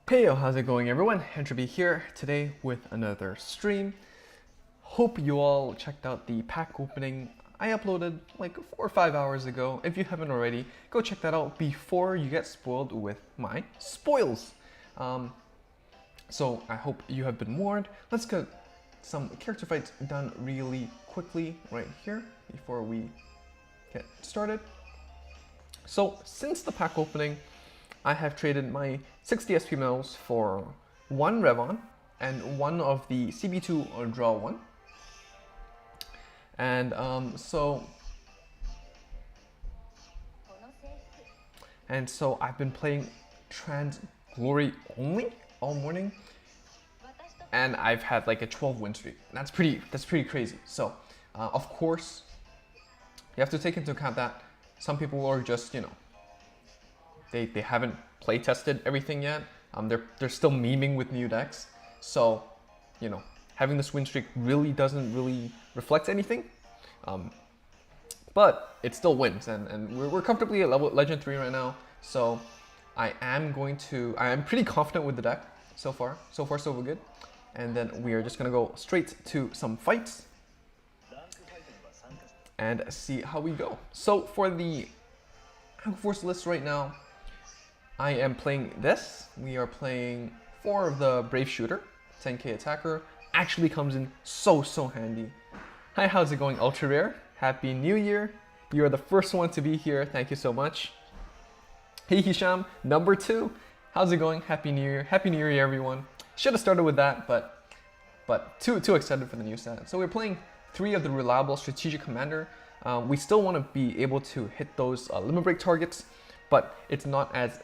Hey yo, how's it going everyone? Entropy here today with another stream. Hope you all checked out the pack opening I uploaded like 4 or 5 hours ago. If you haven't already, go check that out before you get spoiled with my spoils. So I hope you have been warned. Let's get some character fights done really quickly right here before we get started. So since the pack opening, I have traded my 60 SP medals for 1 Revon and 1 of the CB2 or Draw 1. And so I've been playing TransGlory only all morning, and I've had like a 12 win streak. That's pretty crazy. So of course you have to take into account that some people are just, you know, they haven't play tested everything yet. They're still memeing with new decks. So, you know, having this win streak really doesn't really reflect anything. But it still wins, and we're comfortably at level Legend 3 right now. So I am pretty confident with the deck so far. So far so good. And then we are just gonna go straight to some fights and see how we go. So for the Aqua Force list right now, I am playing this. We are playing 4 of the Brave Shooter, 10k attacker. Actually comes in so handy. Hi, how's it going, Ultra Rare? Happy New Year. You are the first one to be here. Thank you so much. Hey Hisham, number 2. How's it going? Happy New Year. Happy New Year, everyone. Should have started with that, but too excited for the new set. So we're playing 3 of the reliable strategic commander. We still want to be able to hit those limit break targets, but it's not as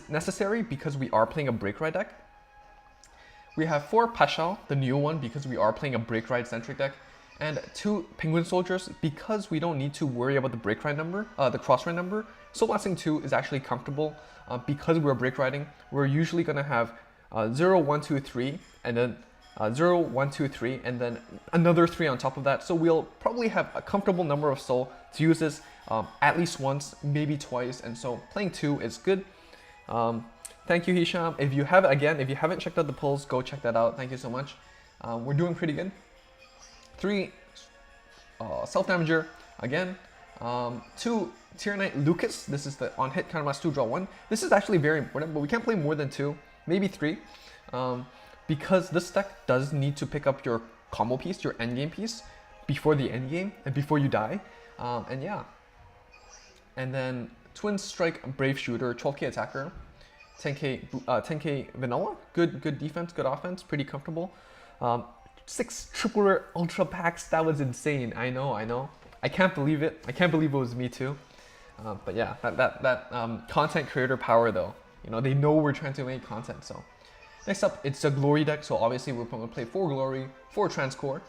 necessary because we are playing a break ride deck. We have 4 Pashal, the new one, because we are playing a break ride centric deck, and 2 Penguin Soldiers because we don't need to worry about the break ride number, the cross ride number. Soul Blasting 2 is actually comfortable because we're break riding. We're usually gonna have 0, 1, 2, 3, and then 0, 1, 2, 3, and then another 3 on top of that. So we'll probably have a comfortable number of soul to use this at least once, maybe twice, and so playing 2 is good. Thank you, Hisham. If you haven't checked out the polls, go check that out. Thank you so much. We're doing pretty good. 3 self-damager again. 2 tier 9 Lucas. This is the on hit counterblast 2 draw 1. This is actually very important, but we can't play more than 2, maybe 3. Because this deck does need to pick up your combo piece, your endgame piece, before the endgame and before you die. And yeah. And then Twin Strike Brave Shooter, 12k attacker, 10k vanilla, good defense, good offense, pretty comfortable. 6 triple rare ultra packs, that was insane. I know. I can't believe it. I can't believe it was me too. But yeah, that content creator power though. You know, they know we're trying to make content, so. Next up, it's a Glory deck, so obviously we're going to play 4 Glory, 4 Transcore,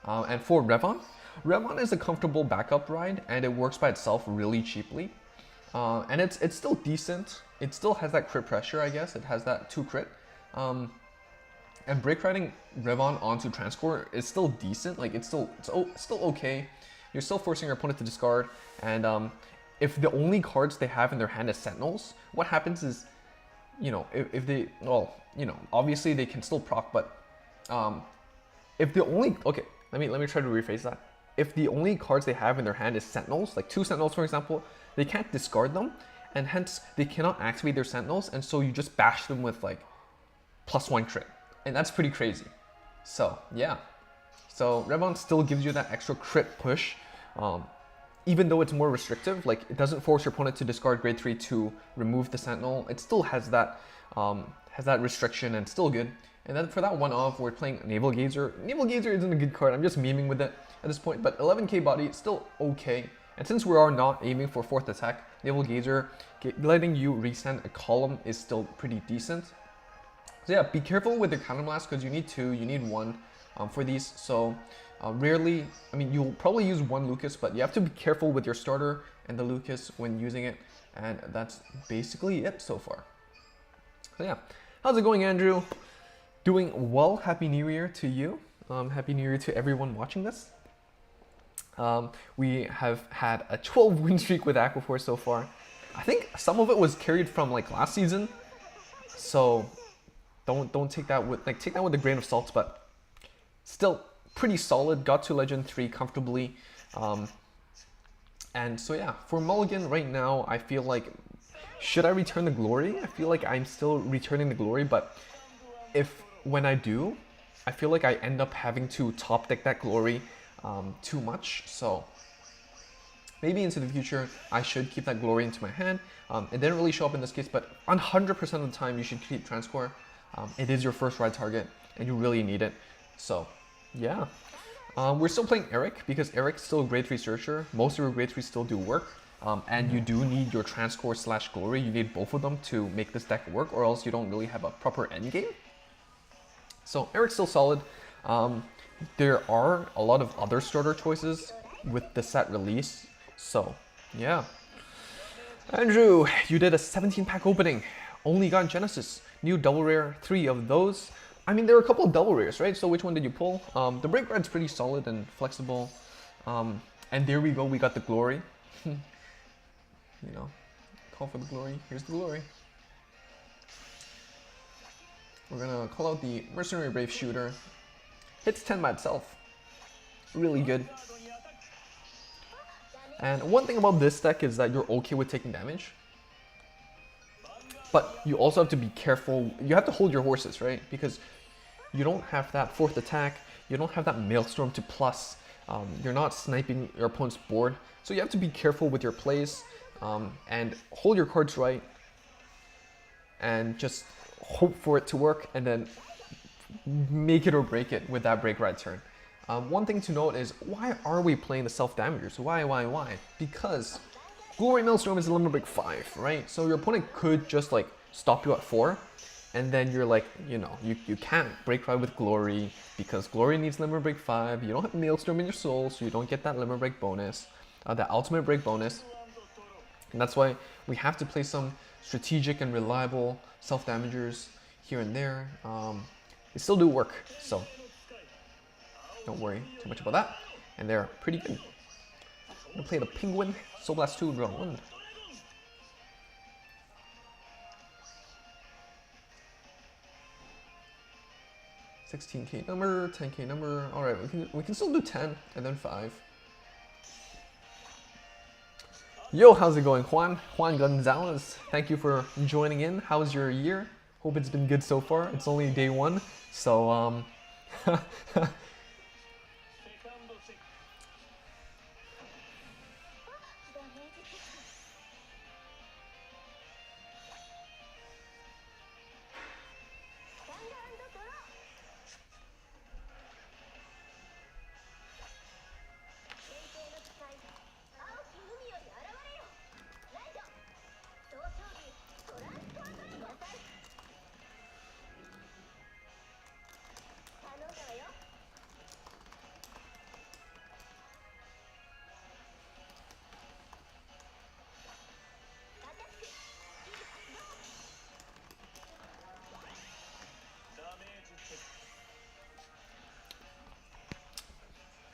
and 4 Revon. Revon is a comfortable backup ride, and it works by itself really cheaply. And it's still decent. It still has that crit pressure, I guess. It has that 2 crit. And break riding Revon onto Transcore is still decent. Like it's still okay. You're still forcing your opponent to discard, and if the only cards they have in their hand is Sentinels, what happens is, you know, if they, well, you know, obviously they can still proc, but if the only, okay, let me try to rephrase that. If the only cards they have in their hand is Sentinels, like 2 Sentinels for example, they can't discard them, and hence they cannot activate their Sentinels, and so you just bash them with like +1 crit, and that's pretty crazy. So yeah, so Revon still gives you that extra crit push, even though it's more restrictive. Like it doesn't force your opponent to discard grade 3 to remove the Sentinel. It still has that restriction and still good. And then for that one off, we're playing Naval Gazer. Naval Gazer isn't a good card. I'm just memeing with it at this point, but 11k body, still okay. And since we are not aiming for 4th attack, Naval Gazer letting you resend a column is still pretty decent. So yeah, be careful with your counterblast because you need 2, you need 1 for these. So rarely, I mean, you'll probably use 1 Lucas, but you have to be careful with your starter and the Lucas when using it. And that's basically it so far. So yeah, how's it going, Andrew? Doing well. Happy New Year to you. Happy New Year to everyone watching this. We have had a 12 win streak with Aqua Force so far. I think some of it was carried from like last season. So don't take that with take that with a grain of salt, but still pretty solid. Got to Legend 3 comfortably. And so yeah, for Mulligan right now, I feel like, should I return the glory? I feel like I'm still returning the glory, but when I do, I feel like I end up having to top deck that glory too much. So maybe into the future, I should keep that glory into my hand. It didn't really show up in this case, but 100% of the time you should keep TransGlory. It is your first ride target, and you really need it. So yeah. We're still playing Eric, because Eric's still a grade 3 searcher. Most of your grade 3 still do work. And you do need your TransGlory / glory. You need both of them to make this deck work, or else you don't really have a proper endgame. So Eric's still solid. There are a lot of other starter choices with the set release. So yeah. Andrew, you did a 17-pack opening. Only got Genesis. New double rare, 3 of those. I mean, there are a couple of double rares, right? So which one did you pull? The break ride's pretty solid and flexible. And there we go, we got the glory. You know, call for the glory. Here's the glory. We're gonna call out the Mercenary Brave Shooter. Hits 10 by itself. Really good. And one thing about this deck is that you're okay with taking damage. But you also have to be careful. You have to hold your horses, right? Because you don't have that 4th attack. You don't have that Maelstrom to plus. You're not sniping your opponent's board. So you have to be careful with your plays and hold your cards right. And just hope for it to work, and then make it or break it with that break ride turn. One thing to note is, why are we playing the self-damagers? Why? Because Glory Maelstrom is a limit break 5, right? So your opponent could just like stop you at 4, and then you're like, you know, you can't break ride with Glory because Glory needs limit break 5. You don't have Maelstrom in your soul, so you don't get that limit break bonus, the ultimate break bonus. And that's why we have to play some strategic and reliable self-damagers here and there. They still do work, so don't worry too much about that. And they're pretty good. I'm gonna play the Penguin, Soul Blast 2, draw 1. $16K number, 10K number. All right, we can still do 10 and then 5. Yo, how's it going, Juan Gonzalez? Thank you for joining in. How's your year? Hope it's been good so far. It's only day 1, so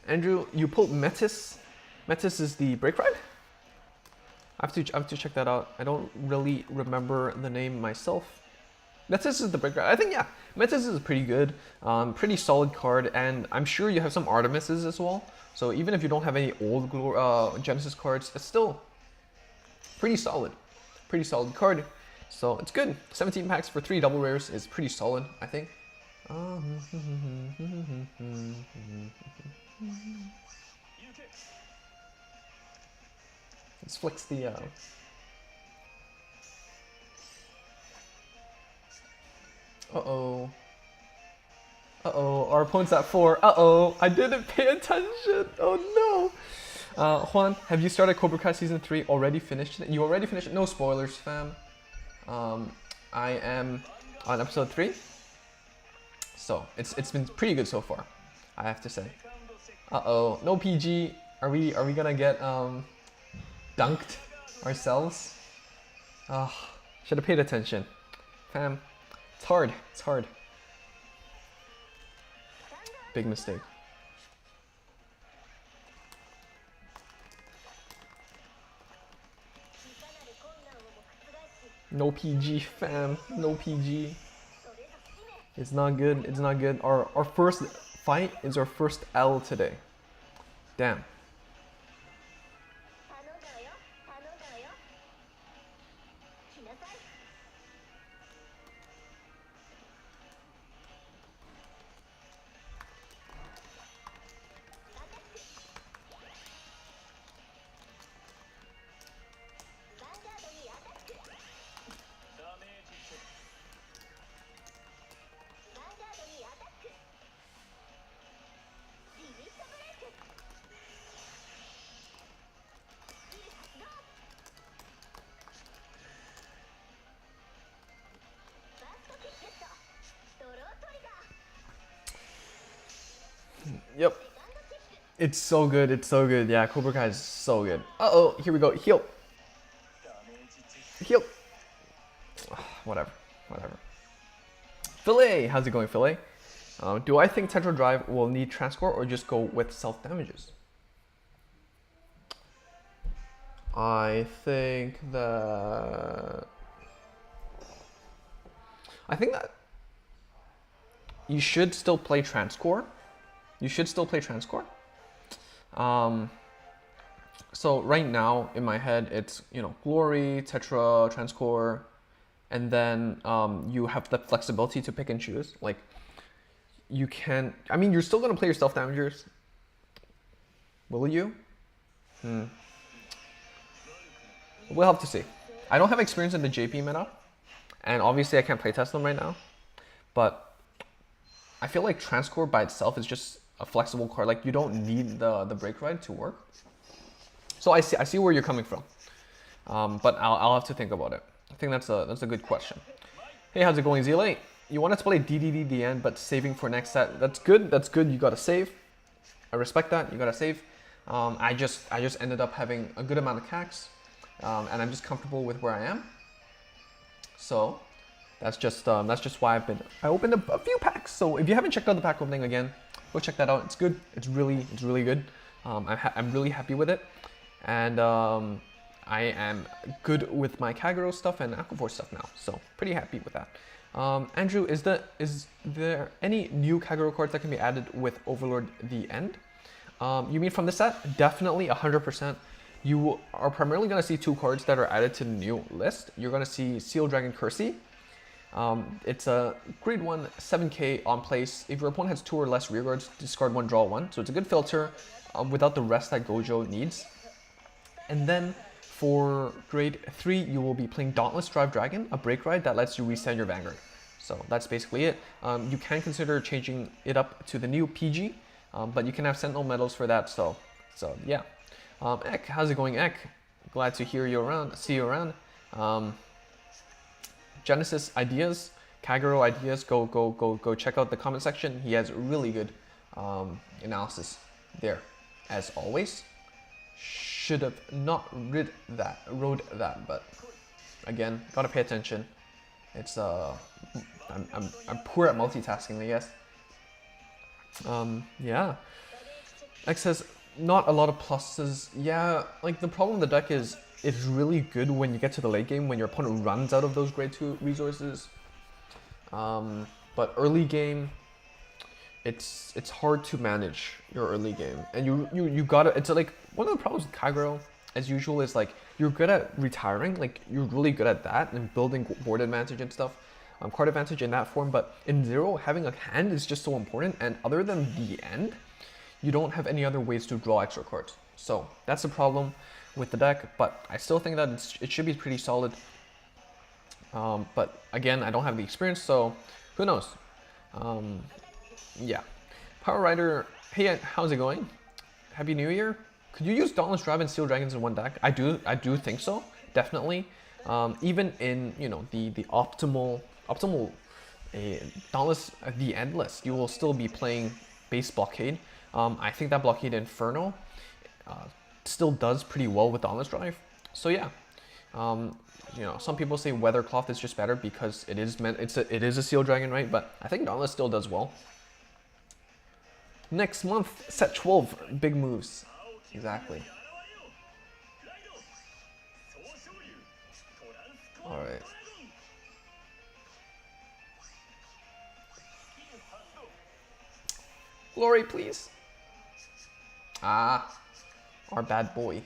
Andrew, you pulled Metis. Metis is the break ride? I have to check that out. I don't really remember the name myself. Metis is the break ride. I think, yeah, Metis is pretty good. Pretty solid card, and I'm sure you have some Artemises as well. So even if you don't have any old Genesis cards, it's still pretty solid. Pretty solid card. So it's good. 17 packs for 3 double rares is pretty solid, I think. Let's flex the uh-oh, our opponent's at 4. Uh-oh, I didn't pay attention. Oh no. Juan, have you started Cobra Kai Season 3? Already finished it? You already finished it? No spoilers, fam. I am on episode 3. So, it's been pretty good so far, I have to say. Uh-oh, no PG. Are we gonna get dunked ourselves? Should have paid attention. Fam, it's hard. It's hard. Big mistake. No PG, fam. No PG. It's not good. It's not good. Our first fight is our first L today. Damn. Yep. It's so good. It's so good. Yeah, Cobra Kai is so good. Uh-oh, here we go. Heal. Heal. Whatever. Whatever. Filet! How's it going, Filet? Do I think Tetra Drive will need TransGlory or just go with self-damages? I think that you should still play TransGlory. You should still play TransGlory. So right now in my head it's, you know, Glory, Tetra, TransGlory, and then you have the flexibility to pick and choose. Like you can, I mean, you're still gonna play your self damagers. Will you? We'll have to see. I don't have experience in the JP meta, and obviously I can't playtest them right now. But I feel like TransGlory by itself is just a flexible card. Like you don't need the break ride to work. So I see where you're coming from, but I'll have to think about it. I think that's a good question. Hey, how's it going, Zlate? You wanted to play DauntlessTheEnd, but saving for next set. That's good. That's good. You gotta save. I respect that. You gotta save. I just ended up having a good amount of CACs, and I'm just comfortable with where I am. So that's just why I opened a few packs. So if you haven't checked out the pack opening again, go check that out. It's good. It's really good. I'm really happy with it, and I am good with my Kagero stuff and Aqua Force stuff now. So pretty happy with that. Andrew, is there any new Kagero cards that can be added with Overlord the End? You mean from this set? Definitely 100%. You are primarily going to see two cards that are added to the new list. You're going to see Seal Dragon Kersey. It's a grade 1 7k on place. If your opponent has 2 or less rear guards, discard 1, draw 1. So it's a good filter without the rest that Gojo needs. And then for grade 3, you will be playing Dauntless Drive Dragon, a break ride that lets you reset your Vanguard. So that's basically it. You can consider changing it up to the new PG, but you can have Sentinel medals for that. So yeah. Ek, how's it going, Ek? Glad to hear you around, see you around. Genesis ideas, Kagero ideas, go check out the comment section. He has really good analysis there, as always. Should have not rode that, but again, gotta pay attention. It's I'm poor at multitasking, I guess. Yeah. X says not a lot of pluses. Yeah, like the problem with the deck is it's really good when you get to the late game when your opponent runs out of those grade 2 resources. But early game, it's hard to manage your early game, and you gotta. It's like one of the problems with Kagero, as usual, is like you're good at retiring. Like you're really good at that and building board advantage and stuff, card advantage in that form. But in Zero, having a hand is just so important. And other than the end, you don't have any other ways to draw extra cards. So that's the problem with the deck. But I still think that it should be pretty solid. But again, I don't have the experience, so who knows? Yeah. Power Rider, hey, how's it going? Happy New Year. Could you use Dauntless Drive and Steel Dragons in one deck? I do think so, definitely. Even in, you know, the optimal Dauntless the Endless, you will still be playing base Blockade. I think that Blockade Inferno still does pretty well with Dauntless Drive. So yeah. You know, some people say Weathercloth is just better because it is a Seal Dragon, right? But I think Dauntless still does well. Next month, set 12, big moves. Exactly. All right. Glory, please. Ah, our bad boy.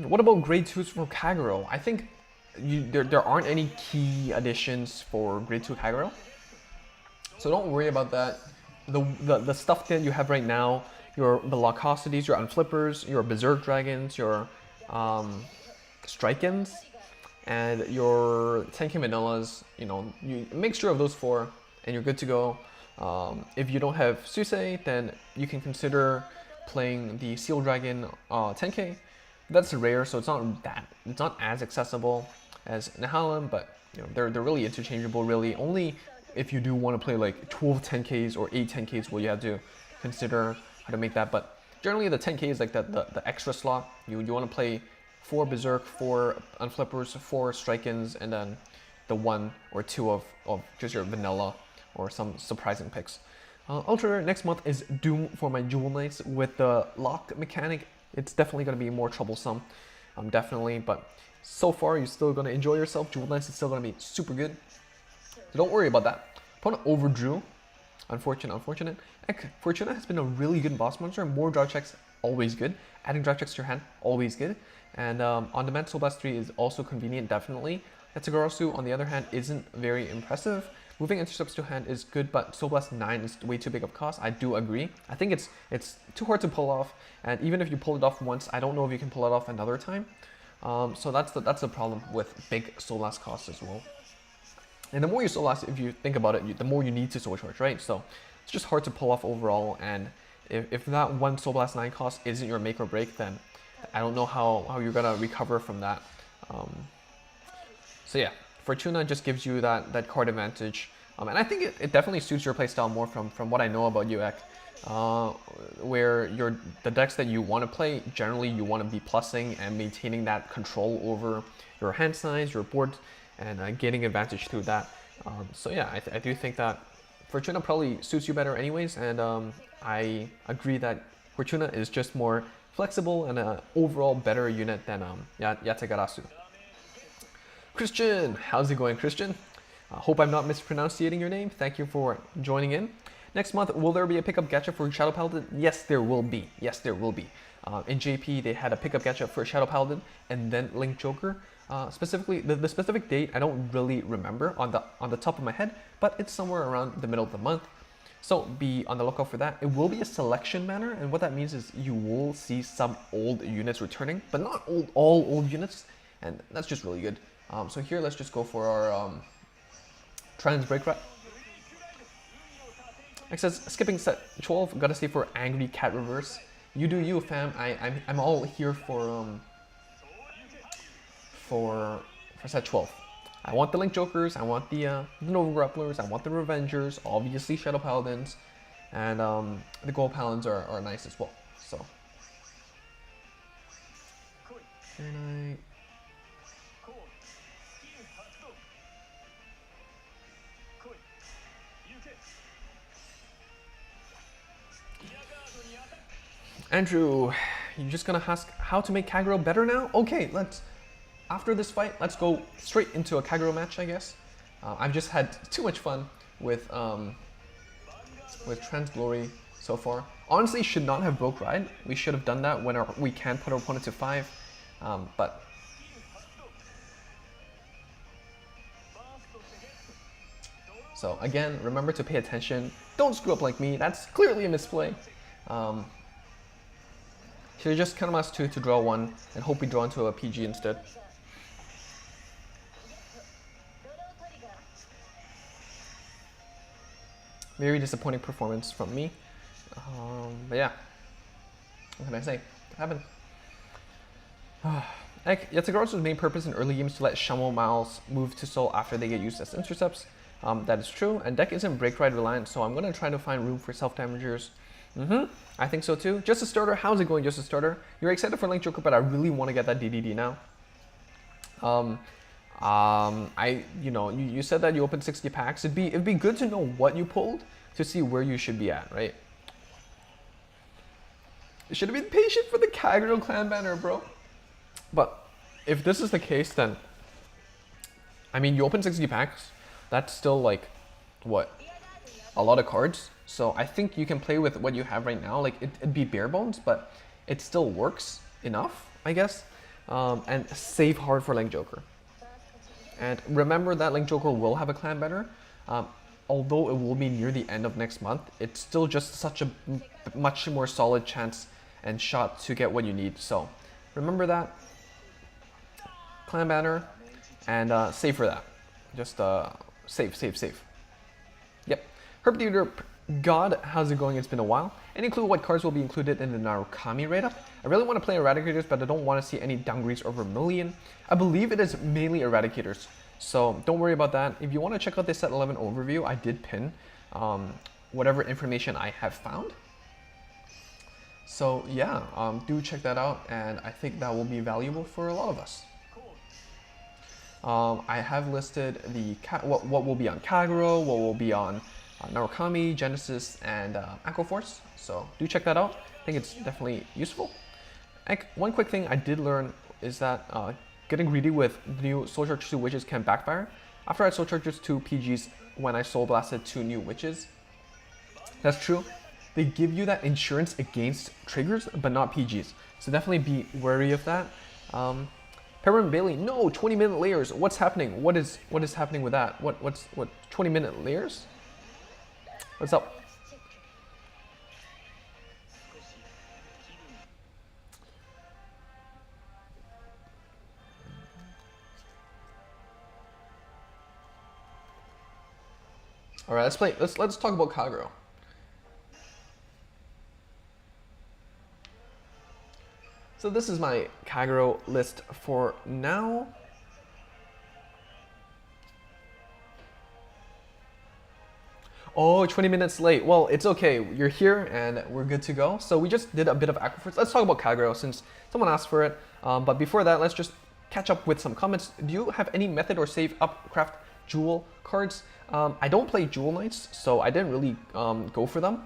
What about grade 2s for Kagero? I think there aren't any key additions for grade 2 Kagero, so don't worry about that. The stuff that you have right now, the Lockosities, your Unflippers, your Berserk Dragons, your Strike-ins, and your 10k Vanillas, you know, you mixture of those 4 and you're good to go. If you don't have Susei, then you can consider playing the Seal Dragon 10k. That's rare, so it's not as accessible as Nehalem, but you know they're really interchangeable. Really, only if you do want to play like 12 10ks or 8 10ks will you have to consider how to make that. But generally, the 10k is like the extra slot. You want to play 4 Berserk, 4 Unflippers, 4 Strike-ins, and then the 1 or 2 of just your vanilla or some surprising picks. Ultra next month is Doom for my Jewel Knights with the lock mechanic. It's definitely going to be more troublesome, definitely, but so far you're still going to enjoy yourself. Jewel Knights is still going to be super good, so don't worry about that. Opponent overdrew. Unfortunate. Fortuna has been a really good boss monster. More draw checks, always good. Adding draw checks to your hand, always good. And on demand, Soul Blast 3 is also convenient, definitely. Etsugarasu, on the other hand, isn't very impressive. Moving intercepts to hand is good, but Soul Blast 9 is way too big of a cost. I do agree. I think it's too hard to pull off, and even if you pull it off once, I don't know if you can pull it off another time. So that's the problem with big Soul Blast costs as well. And the more you Soul Blast, if you think about it, the more you need to Soul Charge, right? So it's just hard to pull off overall, and if that one Soul Blast 9 cost isn't your make or break, then I don't know how you're gonna recover from that. So yeah. Fortuna just gives you that card advantage, and I think it definitely suits your playstyle more from what I know about you, Ek. Where the decks that you want to play, generally you want to be plussing and maintaining that control over your hand size, your board, and gaining advantage through that. So yeah, I do think that Fortuna probably suits you better anyways, and I agree that Fortuna is just more flexible and an overall better unit than Yategarasu. Christian, how's it going, Christian? Hope I'm not mispronouncing your name. Thank you for joining in. Next month, will there be a pickup gacha for Shadow Paladin? Yes, there will be. Yes, there will be. In JP, they had a pickup gacha for Shadow Paladin and then Link Joker. Specifically, the specific date I don't really remember on the top of my head, but it's somewhere around the middle of the month. So be on the lookout for that. It will be a selection manner, and what that means is you will see some old units returning, but not all old units, and that's just really good. So here, let's just go for our Trans Break Right. It says skipping set 12. Gotta stay for Angry Cat Reverse. You do you, fam. I'm all here for set 12. I want the Link Jokers. I want the Nova Grapplers. I want the Revengers. Obviously Shadow Paladins, and the Gold Paladins are nice as well. So. Can I? Andrew, you're just gonna ask how to make Kagero better now? Okay, after this fight, let's go straight into a Kagero match, I guess. I've just had too much fun with TransGlory so far. Honestly, should not have broke Ride. We should have done that when we can put our opponent to 5, but so again, remember to pay attention. Don't screw up like me. That's clearly a misplay. Should have just come us to draw 1 and hope we draw into a PG instead. Very disappointing performance from me. But yeah, what can I say? It happened. Yatagara's main purpose in early games is to let Shamo Miles move to Soul after they get used as intercepts. That is true, and deck isn't Break Ride reliant, so I'm going to try to find room for self-damagers. I think so too. Just a starter, how's it going, Just a starter? You're excited for Link Joker, but I really want to get that DDD now. You said that you opened 60 packs. It'd be good to know what you pulled to see where you should be at, right? You should have been patient for the Kagero clan banner, bro. But if this is the case, then I mean, you open 60 packs, that's still like, what, a lot of cards. So I think you can play with what you have right now. Like it'd be bare bones, but it still works enough, I guess. And save hard for Link Joker. And remember that Link Joker will have a clan banner. Although it will be near the end of next month, it's still just such a much more solid chance and shot to get what you need. So remember that. Clan banner and save for that. Just save. Yep. Herb Theater God, how's it going? It's been a while. Any clue what cards will be included in the Narukami write-up? I really want to play Eradicators, but I don't want to see any downgrades over Vermilion. I believe it is mainly Eradicators, so don't worry about that. If you want to check out this set 11 overview, I did pin whatever information I have found. So yeah, do check that out, and I think that will be valuable for a lot of us. I have listed the what will be on Kagero, what will be on Narukami, Genesis, and Aqua Force, so do check that out. I think it's definitely useful. One quick thing I did learn is that getting greedy with new Soul Chargers 2 witches can backfire. After I had Soul Chargers 2 PGs when I Soul Blasted 2 new witches, that's true. They give you that insurance against triggers, but not PGs. So definitely be wary of that. Peppermint Bailey, no, 20-minute layers. What's happening? What is happening with that? What 20-minute layers? What's up? All right, let's play. Let's talk about Kagero. So this is my Kagero list for now. Oh, 20 minutes late. Well, it's okay. You're here and we're good to go. So we just did a bit of Aqua Force. Let's talk about Kagero since someone asked for it. But before that, let's just catch up with some comments. Do you have any method or save upcraft jewel cards? I don't play Jewel Knights, so I didn't really go for them.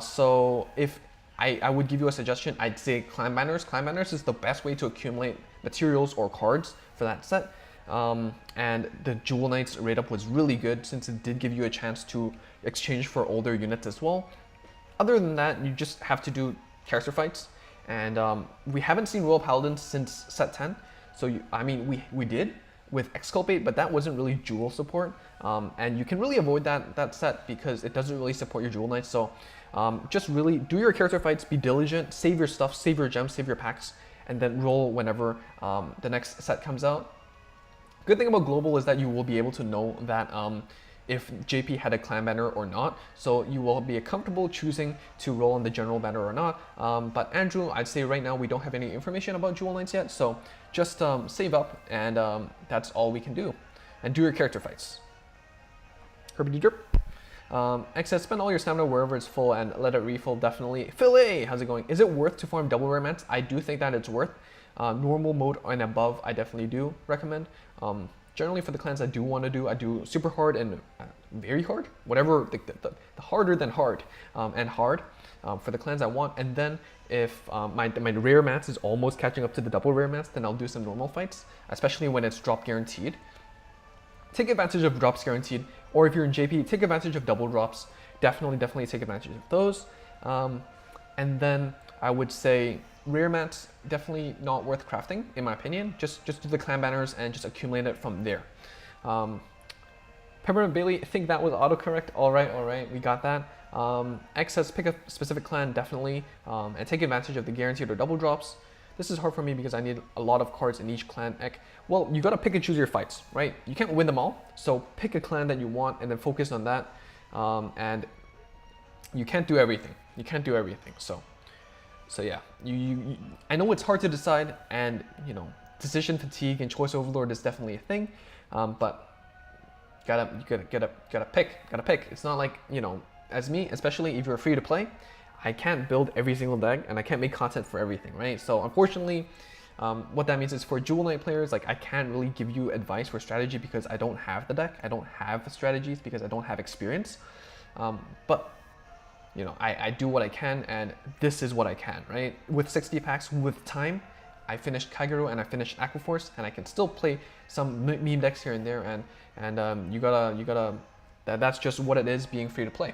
So if I would give you a suggestion, I'd say Clan Banners. Clan Banners is the best way to accumulate materials or cards for that set. And the Jewel Knights rate up was really good since it did give you a chance to exchange for older units as well. Other than that, you just have to do character fights. And we haven't seen Royal Paladins since set 10. So, I mean, we did with Exculpate, but that wasn't really Jewel support. And you can really avoid that set because it doesn't really support your Jewel Knights. So just really do your character fights, be diligent, save your stuff, save your gems, save your packs, and then roll whenever the next set comes out. Good thing about Global is that you will be able to know that if JP had a clan banner or not, so you will be comfortable choosing to roll on the general banner or not. But Andrew, I'd say right now we don't have any information about Jewel Knights yet, so just save up, and that's all we can do. And do your character fights. Herbity Drip. X says, spend all your stamina wherever it's full and let it refill, definitely. Phil A, how's it going? Is it worth to farm double rare mats? I do think that it's worth. Normal mode and above, I definitely do recommend. Generally for the clans I do want to do, I do super hard and very hard, whatever, the harder than hard, and hard for the clans I want. And then if my rare mats is almost catching up to the double rare mats, then I'll do some normal fights, especially when it's drop guaranteed. Take advantage of drops guaranteed, or if you're in JP, take advantage of double drops. Definitely take advantage of those. And then I would say rare mats, definitely not worth crafting, in my opinion. Just do the clan banners and just accumulate it from there. Peppermint Bailey, I think that was autocorrect. All right, we got that. X says pick a specific clan, definitely, and take advantage of the guaranteed or double drops. This is hard for me because I need a lot of cards in each clan. Well, you gotta pick and choose your fights, right? You can't win them all, so pick a clan that you want and then focus on that. And you can't do everything. So yeah, I know it's hard to decide, and you know, decision fatigue and choice overload is definitely a thing. But you gotta pick. It's not like, you know, as me, especially if you're free to play, I can't build every single deck and I can't make content for everything, right? So unfortunately, what that means is for Jewel Knight players, like I can't really give you advice for strategy because I don't have the deck. I don't have the strategies because I don't have experience. But you know, I do what I can, and this is what I can, right? With 60 packs, with time, I finished Kagero and I finished Aqua Force, and I can still play some meme decks here and there, and that's just what it is being free to play.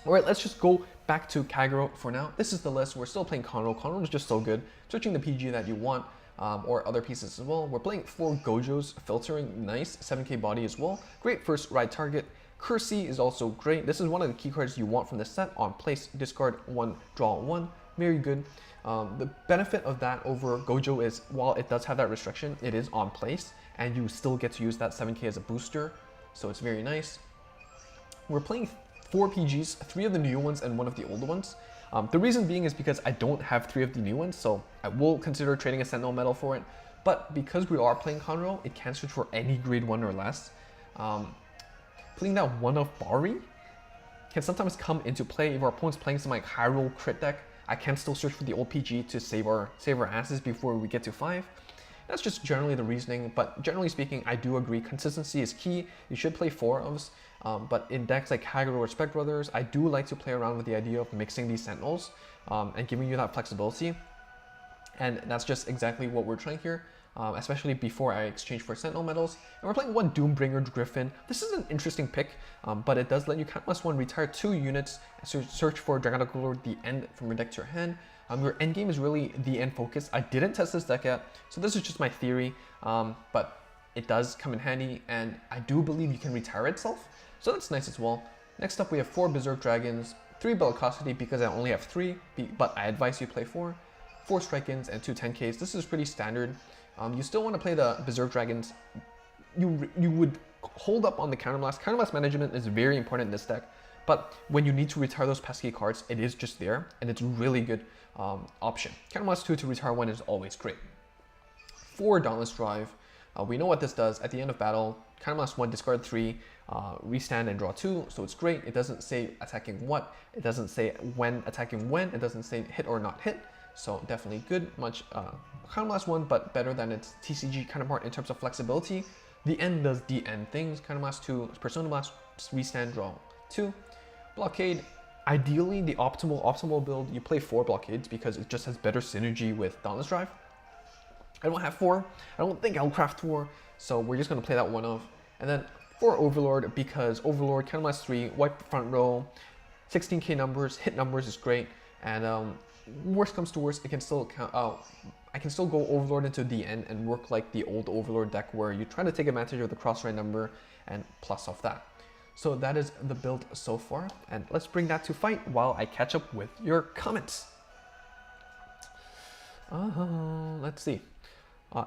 All right, let's just go back to Kagero for now. This is the list. We're still playing Conroe. Conroe is just so good. Searching the PG that you want, or other pieces as well. We're playing 4 Gojos, filtering, nice, 7k body as well. Great first ride target. Kersey is also great. This is one of the key cards you want from this set. On place, discard 1, draw 1. Very good. The benefit of that over Gojo is, while it does have that restriction, it is on place, and you still get to use that 7k as a booster, so it's very nice. We're playing 4 PGs, 3 of the new ones and 1 of the older ones. The reason being is because I don't have 3 of the new ones, so I will consider trading a Sentinel medal for it. But because we are playing Conroe, it can search for any grade 1 or less. Playing that 1 of Bari can sometimes come into play if our opponent's playing some like high roll crit deck. I can still search for the old PG to save our asses before we get to 5. That's just generally the reasoning, but generally speaking, I do agree consistency is key. You should play 4 ofs, but in decks like Kagero or Spec Brothers, I do like to play around with the idea of mixing these Sentinels and giving you that flexibility. And that's just exactly what we're trying here, especially before I exchange for Sentinel medals. And we're playing 1 Doombringer Griffin. This is an interesting pick, but it does let you +1 retire 2 units, so search for TransGlory the end from your deck to your hand. Your end game is really the end focus. I didn't test this deck yet, so this is just my theory, but it does come in handy, and I do believe you can retire itself, so that's nice as well. Next up, we have 4 Berserk Dragons, 3 Bellicosity because I only have 3, but I advise you play 4 Strike-ins, and 2 10Ks. This is pretty standard. You still want to play the Berserk Dragons. You would hold up on the Counterblast. Counterblast management is very important in this deck, but when you need to retire those pesky cards, it is just there, and it's really good option. Counterblast 2 to retire 1 is always great. 4 Dauntless Drive. We know what this does. At the end of battle, Counterblast 1, discard 3, restand and draw 2, so it's great. It doesn't say attacking what, it doesn't say when attacking when, it doesn't say hit or not hit, so definitely good. Much Counterblast 1, but better than its TCG counterpart in terms of flexibility. The end does the end things. Counterblast 2, Persona Blast, restand, draw 2. Blockade. Ideally, the optimal build, you play 4 blockades because it just has better synergy with Dauntless Drive. I don't have 4. I don't think I'll craft 4, so we're just going to play that 1 off. And then 4 Overlord because Overlord, Counterblast 3, wipe front row, 16k numbers, hit numbers is great, and worst comes to worst, it can still I can still go Overlord into the end and work like the old Overlord deck where you try to take advantage of the cross-ride number and plus off that. So that is the build so far, and let's bring that to fight while I catch up with your comments. Let's see.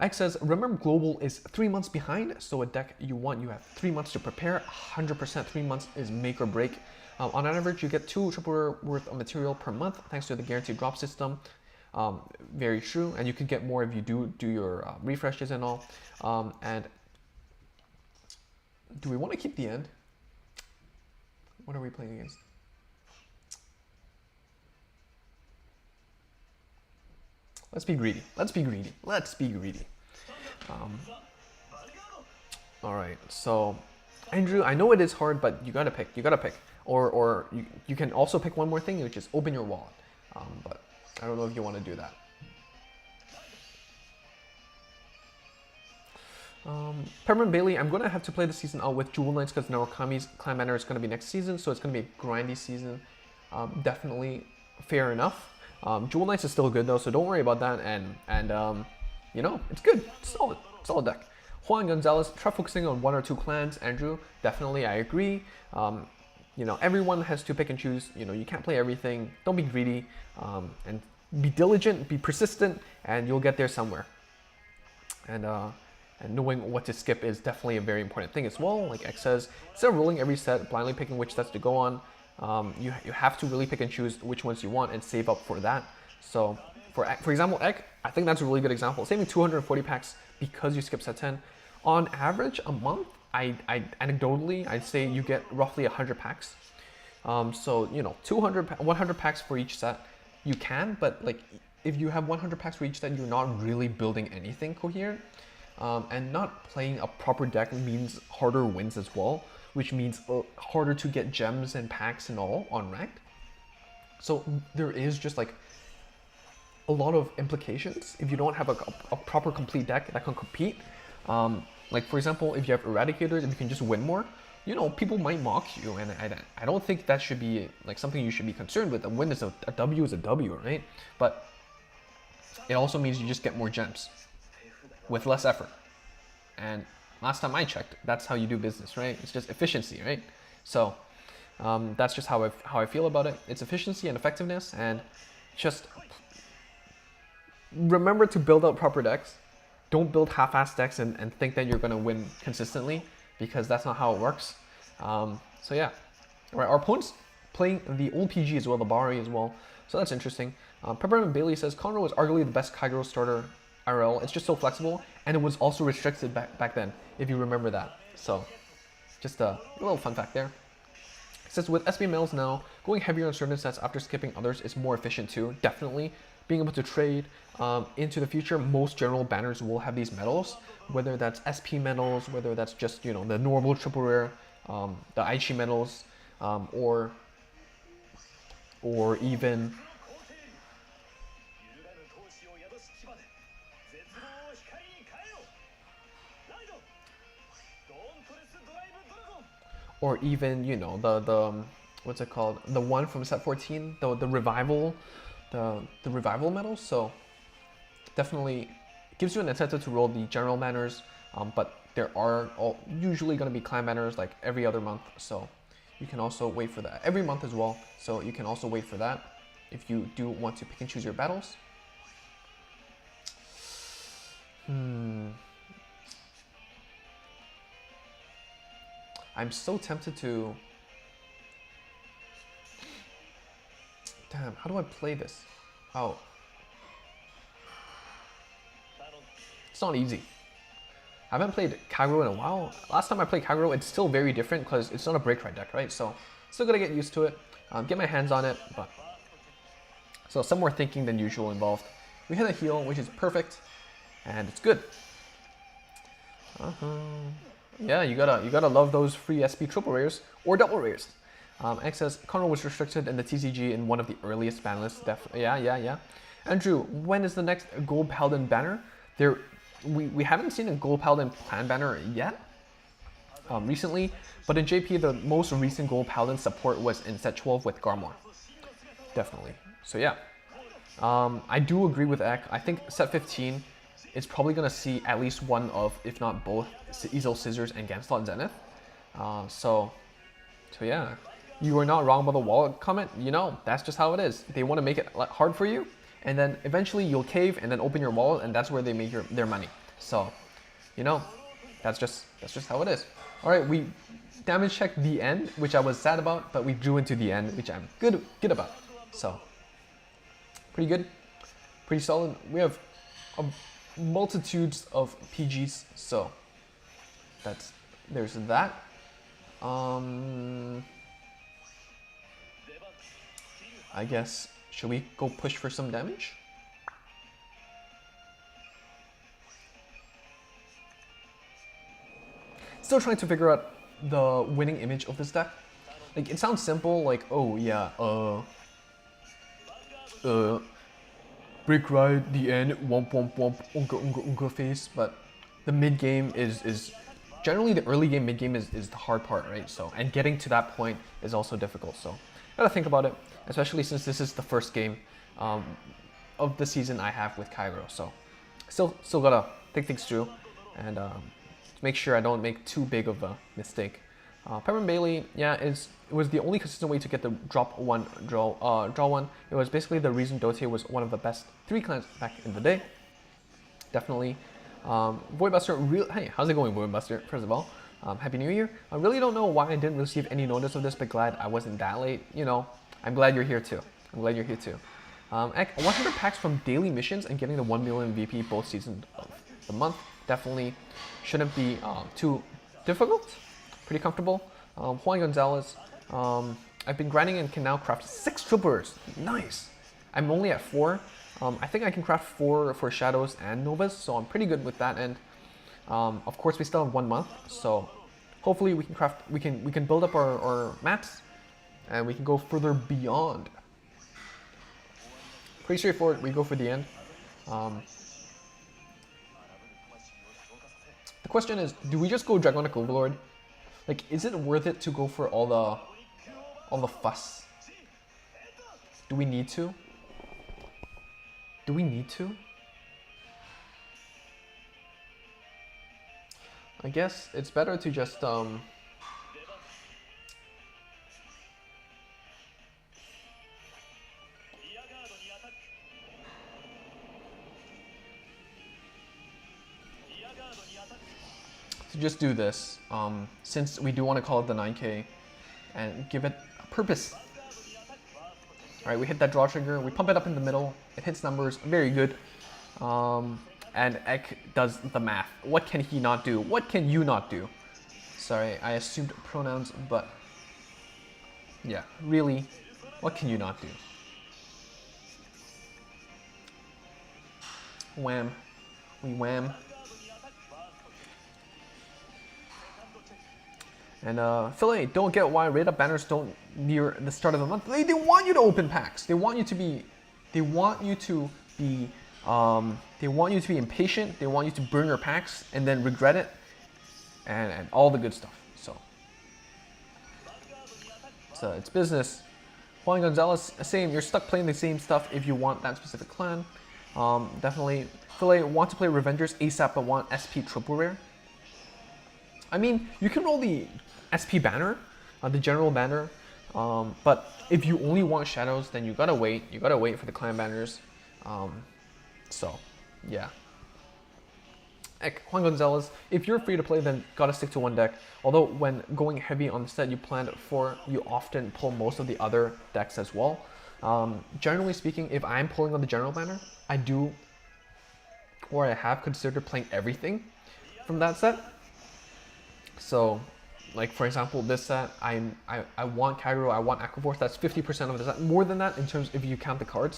X says, remember Global is 3 months behind, so a deck you want, you have 3 months to prepare. 100% 3 months is make or break. On average, you get 2 triple worth of material per month thanks to the guaranteed drop system. Very true, and you can get more if you do your refreshes and all. And do we want to keep the end? What are we playing against? Let's be greedy. Let's be greedy. Let's be greedy. All right. So, Andrew, I know it is hard, but you gotta pick. You gotta pick. Or you can also pick one more thing, which is open your wallet. But I don't know if you want to do that. Peppermint Bailey, I'm going to have to play the season out with Jewel Knights because Narukami's clan banner is going to be next season, so it's going to be a grindy season. Definitely fair enough. Jewel Knights is still good though, so don't worry about that. And you know, it's good. It's solid deck. Juan Gonzalez, try focusing on 1 or 2 clans. Andrew, definitely, I agree. You know, everyone has to pick and choose. You know, you can't play everything. Don't be greedy, and be diligent, be persistent, and you'll get there somewhere. And knowing what to skip is definitely a very important thing as well. Like X says, instead of rolling every set, blindly picking which sets to go on, you have to really pick and choose which ones you want and save up for that. So for example, Ek, I think that's a really good example. Saving 240 packs because you skip set 10. On average, a month, anecdotally, I'd say you get roughly 100 packs. So, you know, 100 packs for each set, you can, but like if you have 100 packs for each set, you're not really building anything coherent. And not playing a proper deck means harder wins as well, which means harder to get gems and packs and all on ranked. So there is just like a lot of implications if you don't have a proper complete deck that can compete. Like for example, if you have Eradicators and you can just win more, you know, people might mock you, and I don't think that should be like something you should be concerned with. A win is a W is a W, right? But it also means you just get more gems with less effort. And last time I checked, that's how you do business, right? It's just efficiency, right? So that's just how I feel about it. It's efficiency and effectiveness, and just remember to build out proper decks. Don't build half-assed decks and think that you're going to win consistently, because that's not how it works. So yeah. All right, our opponent's playing the old PG as well, the Bari as well. So that's interesting. Peppermint Bailey says, Conroe was arguably the best Kagero starter IRL. It's just so flexible, and it was also restricted back then, if you remember that. So just a little fun fact there. It says, with SB medals now, going heavier on certain sets after skipping others is more efficient too. Definitely. Being able to trade into the future, most general banners will have these medals, whether that's SP medals, whether that's just, you know, the normal triple rare, the Aichi medals, or even you know, the what's it called, the one from set 14, the revival, the revival medals. So definitely gives you an incentive to roll the general banners, but there are usually going to be clan banners like every other month, so you can also wait for that every month as well. So you can also wait for that if you do want to pick and choose your battles. I'm so tempted to... Damn, how do I play this? Oh. It's not easy. I haven't played Kagero in a while. Last time I played Kagero, it's still very different because it's not a break ride deck, right? So still gotta get used to it, get my hands on it, but... So some more thinking than usual involved. We hit a heal, which is perfect, and it's good. Yeah, you gotta love those free SP triple rares or double rares. X says, Conroe was restricted in the TCG in one of the earliest ban lists. Yeah. Andrew, when is the next Gold Paladin banner? We haven't seen a Gold Paladin clan banner yet, recently, but in JP, the most recent Gold Paladin support was in set 12 with Garmor. Definitely. So yeah, I do agree with Ek. I think set 15 is probably going to see at least one of, if not both, Easel Scissors and Ganslot Zenith. So yeah, you are not wrong about the wallet comment. You know, that's just how it is. They want to make it hard for you, and then eventually you'll cave and then open your wallet, and that's where they make their money. So, you know, that's just how it is. All right, we damage checked the end, which I was sad about, but we drew into the end, which I'm good about. So, pretty good, pretty solid. We have multitudes of PGs, so there's that. I guess, should we go push for some damage? Still trying to figure out the winning image of this deck. Like, it sounds simple, like, oh yeah, break ride, the end, womp womp womp, unga face, but the mid game is generally the early game, mid game is the hard part, right? So, and getting to that point is also difficult, so gotta think about it, especially since this is the first game of the season I have with Kagero, so still gotta think things through and make sure I don't make too big of a mistake. Peppermint Bailey, yeah, it was the only consistent way to get the drop one, draw one. It was basically the reason Dote was one of the best 3 clans back in the day. Definitely. Voidbuster, hey, how's it going, Voidbuster? First of all, Happy New Year. I really don't know why I didn't receive any notice of this, but glad I wasn't that late. You know, I'm glad you're here too. 100 packs from daily missions and getting the 1 million VP both seasons of the month. Definitely shouldn't be too difficult. Pretty comfortable. Juan Gonzalez, I've been grinding and can now craft 6 troopers. Nice. I'm only at 4. I think I can craft 4 for Shadows and Novas, so I'm pretty good with that end. Of course, we still have 1 month, so hopefully we can craft. We can build up our mats, and we can go further beyond. Pretty straightforward. We go for the end. The question is, do we just go Dragonic Overlord? Like, is it worth it to go for all the fuss? Do we need to? Do we need to? I guess it's better to just to just do this, since we do want to call it the 9K and give it a purpose. Alright, we hit that draw trigger, we pump it up in the middle, it hits numbers, very good. And Ek does the math. What can he not do? What can you not do? Sorry, I assumed pronouns, but yeah, really, what can you not do? Wham. We wham. And Philly, don't get why rate up banners don't near the start of the month. They want you to open packs. They want you to be impatient. They want you to burn your packs and then regret it, and all the good stuff. So it's business. Juan Gonzalez, same. You're stuck playing the same stuff if you want that specific clan. Definitely. Philly, want to play Revengers ASAP but want SP triple rare. I mean, you can roll the SP banner, the general banner, but if you only want shadows, then you gotta wait. You gotta wait for the clan banners. So, yeah. Juan Gonzalez, if you're free to play, then gotta stick to one deck. Although when going heavy on the set you planned for, you often pull most of the other decks as well. Generally speaking, if I'm pulling on the general banner, I do, or I have considered playing everything from that set. So, like for example, this set, I want Kagero, I want Aqua Force. That's 50% of the set. More than that in terms if you count the card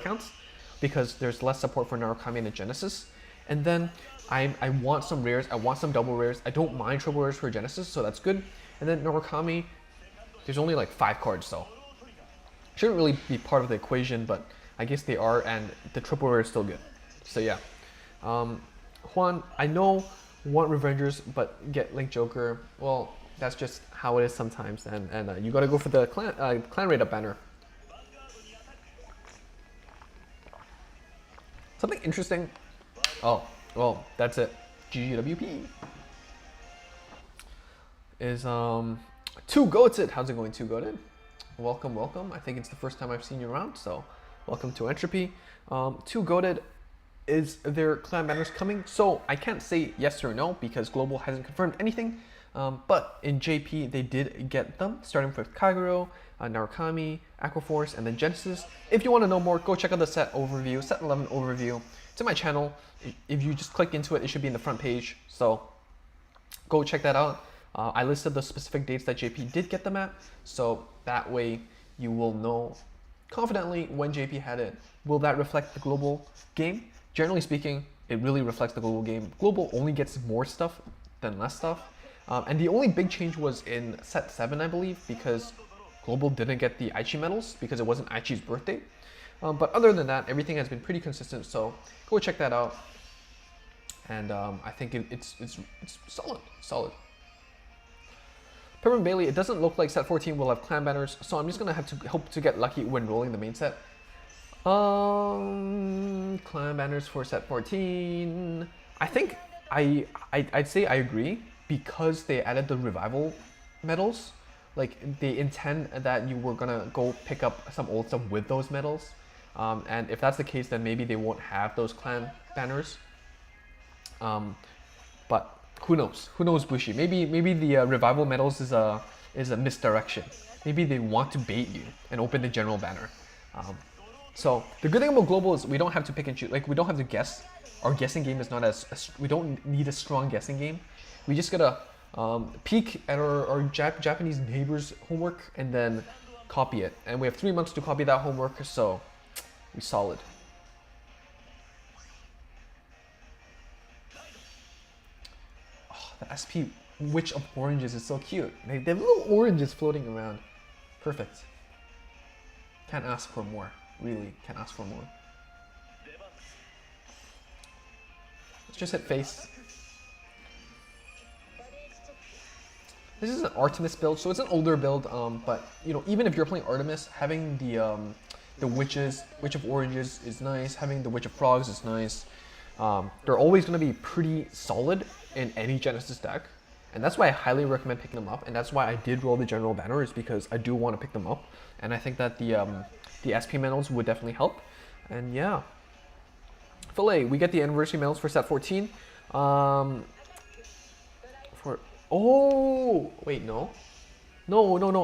counts, because there's less support for Narukami and the Genesis. And then I want some rares, I want some double rares. I don't mind triple rares for Genesis, so that's good. And then Narukami, there's only like 5 cards, so shouldn't really be part of the equation, but I guess they are, and the triple rare is still good. So yeah, Juan, I know want Revengers, but get Link Joker. Well, that's just how it is sometimes, and you gotta go for the clan rate up banner. Something interesting. Oh, well, that's it. GGWP is 2Goated. How's it going, 2Goated? Welcome, welcome. I think it's the first time I've seen you around, so welcome to Entropy. 2Goated. Is their clan banners coming? So I can't say yes or no because Global hasn't confirmed anything, but in JP they did get them, starting with Kagero, Narukami, Aqua Force, and then Genesis. If you want to know more, go check out the set overview, set 11 overview. It's in my channel. If you just click into it, it should be in the front page, so go check that out. I listed the specific dates that JP did get them at, so that way you will know confidently when JP had it. Will that reflect the Global game? Generally speaking, it really reflects the Global game. Global only gets more stuff than less stuff. And the only big change was in set 7, I believe, because Global didn't get the Aichi medals because it wasn't Aichi's birthday. But other than that, everything has been pretty consistent, so go check that out. And I think it's solid. Peppermint Bailey, it doesn't look like set 14 will have clan banners, so I'm just gonna have to hope to get lucky when rolling the main set. Clan banners for set 14. I think I'd say I agree because they added the revival medals. Like they intend that you were gonna go pick up some old stuff with those medals. And if that's the case, then maybe they won't have those clan banners. But who knows? Who knows, Bushi? Maybe the revival medals is a misdirection. Maybe they want to bait you and open the general banner. So the good thing about Global is we don't have to pick and choose. Like we don't have to guess. Our guessing game is not we don't need a strong guessing game. We just gotta peek at our Japanese neighbors' homework and then copy it. And we have 3 months to copy that homework, so we solid. Oh, the SP Witch of Oranges is so cute. They have little oranges floating around. Perfect. Can't ask for more. Really, can't ask for more. Let's just hit face. This is an Artemis build, so it's an older build, but you know, even if you're playing Artemis, having the Witch of Oranges is nice, having the Witch of Frogs is nice. They're always going to be pretty solid in any Genesis deck, and that's why I highly recommend picking them up, and that's why I did roll the General Banner, is because I do want to pick them up, and I think that the SP medals would definitely help. And yeah, Filet, we get the anniversary medals for set 14. Oh wait, no,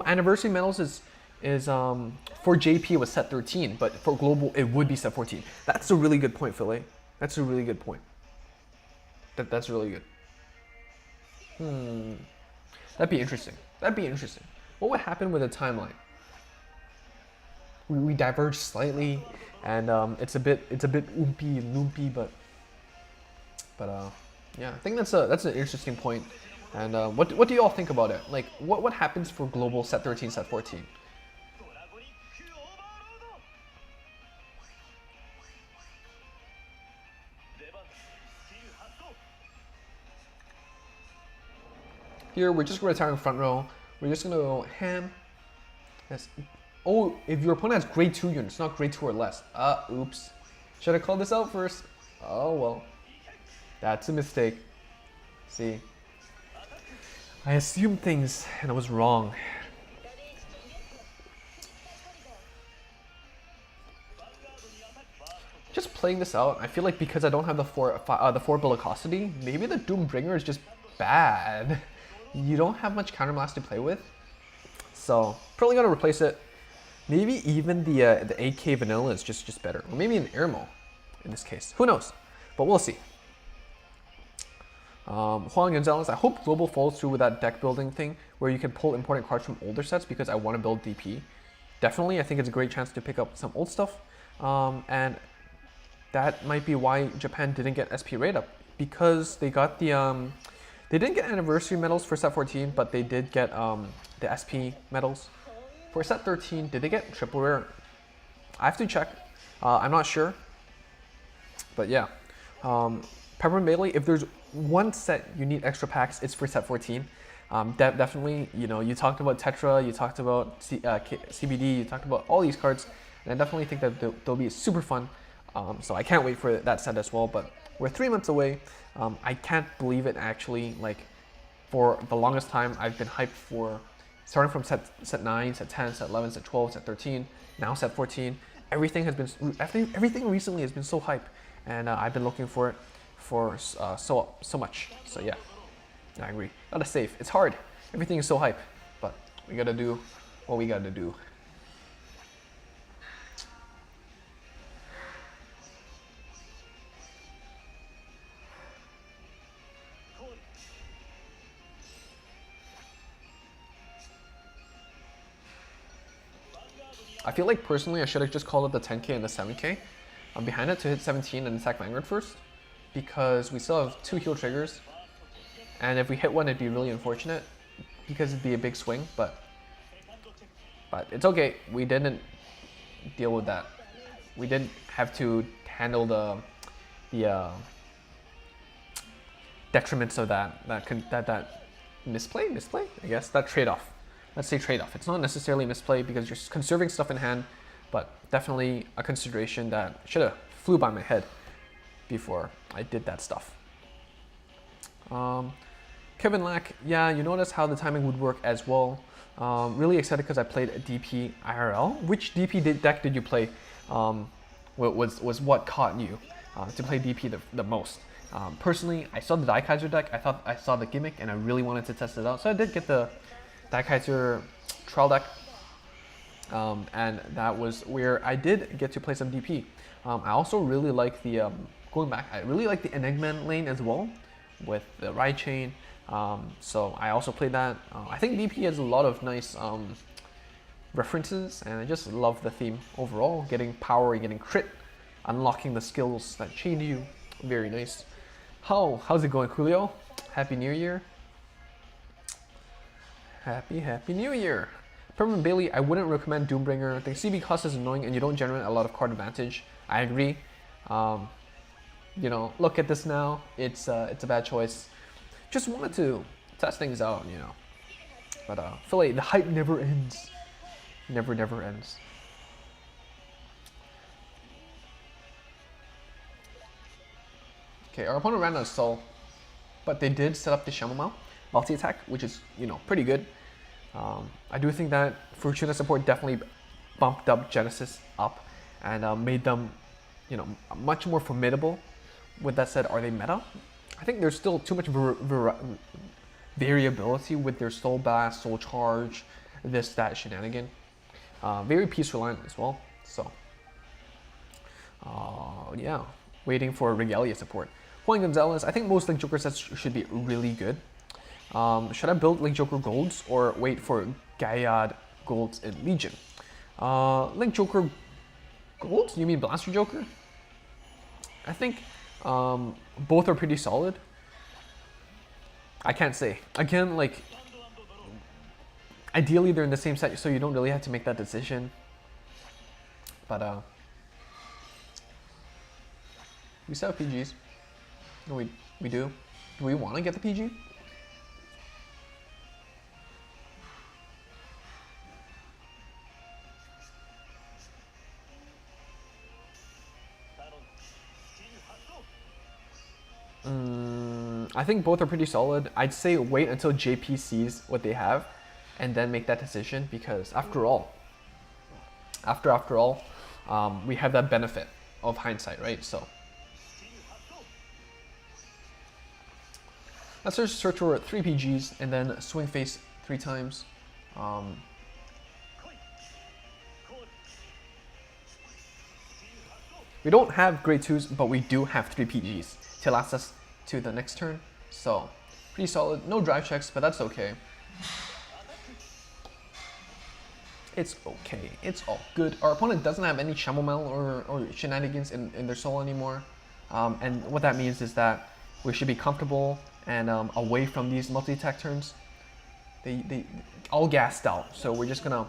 anniversary medals is for JP it was set 13, but for global it would be set 14. That's a really good point, Filet. That's a really good point. That's really good. That'd be interesting. What would happen with a timeline? We diverge slightly, and it's a bit oompy and loopy, but yeah, I think that's an interesting point. And what do you all think about it? Like, what happens for global set 13, set 14? Here, we're just retiring front row. We're just gonna go ham. Yes. Oh, if your opponent has grade 2 units, not grade 2 or less. Oops. Should I call this out first? Oh well. That's a mistake. See? I assumed things and I was wrong. Just playing this out, I feel like because I don't have the 4 bellicosity, maybe the Doombringer is just bad. You don't have much counterblast to play with, so probably gonna replace it. Maybe even the 8K vanilla is just better, or maybe an Airmo in this case. Who knows? But we'll see. Juan Gonzalez, I hope Global follows through with that deck building thing where you can pull important cards from older sets, because I want to build DP. Definitely, I think it's a great chance to pick up some old stuff, and that might be why Japan didn't get SP rate up, because they got the they didn't get anniversary medals for set 14, but they did get the SP medals. For set 13, did they get triple rare? I have to check. I'm not sure. But yeah. Peppermint Melee, if there's one set you need extra packs, it's for set 14. Definitely, you know, you talked about Tetra, you talked about CBD, you talked about all these cards, and I definitely think that they'll be super fun. So I can't wait for that set as well, but we're 3 months away. I can't believe it actually. Like, for the longest time, I've been hyped for starting from set 9, set 10, set 11, set 12, set 13, now set 14. Everything recently has been so hype, and I've been looking for it for so much. So yeah, I agree. Gotta save. It's hard. Everything is so hype, but we gotta do what we gotta do. I feel like personally I should have just called it the 10K and the 7K. I'm behind it to hit 17 and attack Vanguard first, because we still have 2 heal triggers, and if we hit one it'd be really unfortunate because it'd be a big swing, but it's okay. We didn't deal with that. We didn't have to handle the detriments of that misplay, I guess, that trade-off. Let's say trade-off. It's not necessarily misplay because you're conserving stuff in hand, but definitely a consideration that should have flew by my head before I did that stuff. Kevin Lack, yeah, you notice how the timing would work as well. Really excited because I played a DP IRL. Which DP deck did you play? Was what caught you to play DP the most? Personally, I saw the Daikaiser deck. I thought I saw the gimmick and I really wanted to test it out, so I did get the Daikaiser trial deck, and that was where I did get to play some DP. I also really like the going back. I really like the Enigma lane as well with the Ride Chain. So I also played that. I think DP has a lot of nice references, and I just love the theme overall. Getting power, getting crit, unlocking the skills that chain you. Very nice. How's it going, Julio? Happy New Year. Happy New Year. Permanent Bailey, I wouldn't recommend Doombringer. The CB cost is annoying and you don't generate a lot of card advantage. I agree. You know, look at this now. It's a bad choice. Just wanted to test things out, you know. But Philly, the hype never ends. Never ends. Okay, our opponent ran out of soul, but they did set up the Chamomile multi-attack, which is, you know, pretty good. I do think that Fortuna support definitely bumped up Genesis up and made them, you know, much more formidable. With that said, are they meta? I think there's still too much variability with their Soul Blast, Soul Charge, this, that shenanigan. Very piece reliant as well, so yeah, waiting for Regalia support. Juan Gonzalez, I think most Link Joker sets should be really good. Should I build Link Joker Golds or wait for Gaiad Golds in Legion? Link Joker Golds? You mean Blaster Joker? I think both are pretty solid. I can't say. Again, like, ideally they're in the same set, so you don't really have to make that decision. But we still have PGs. No, we do. Do we want to get the PG? I think both are pretty solid. I'd say wait until JP sees what they have and then make that decision, because after all, we have that benefit of hindsight, right? So let's just search for 3 PGs and then swing face 3 times. We don't have grade 2s, but we do have 3 PGs to last us to the next turn. So pretty solid. No drive checks, but that's okay. It's okay. It's all good. Our opponent doesn't have any Chamomile or shenanigans in their soul anymore. And what that means is that we should be comfortable and away from these multi-attack turns. They all gassed out, so we're just gonna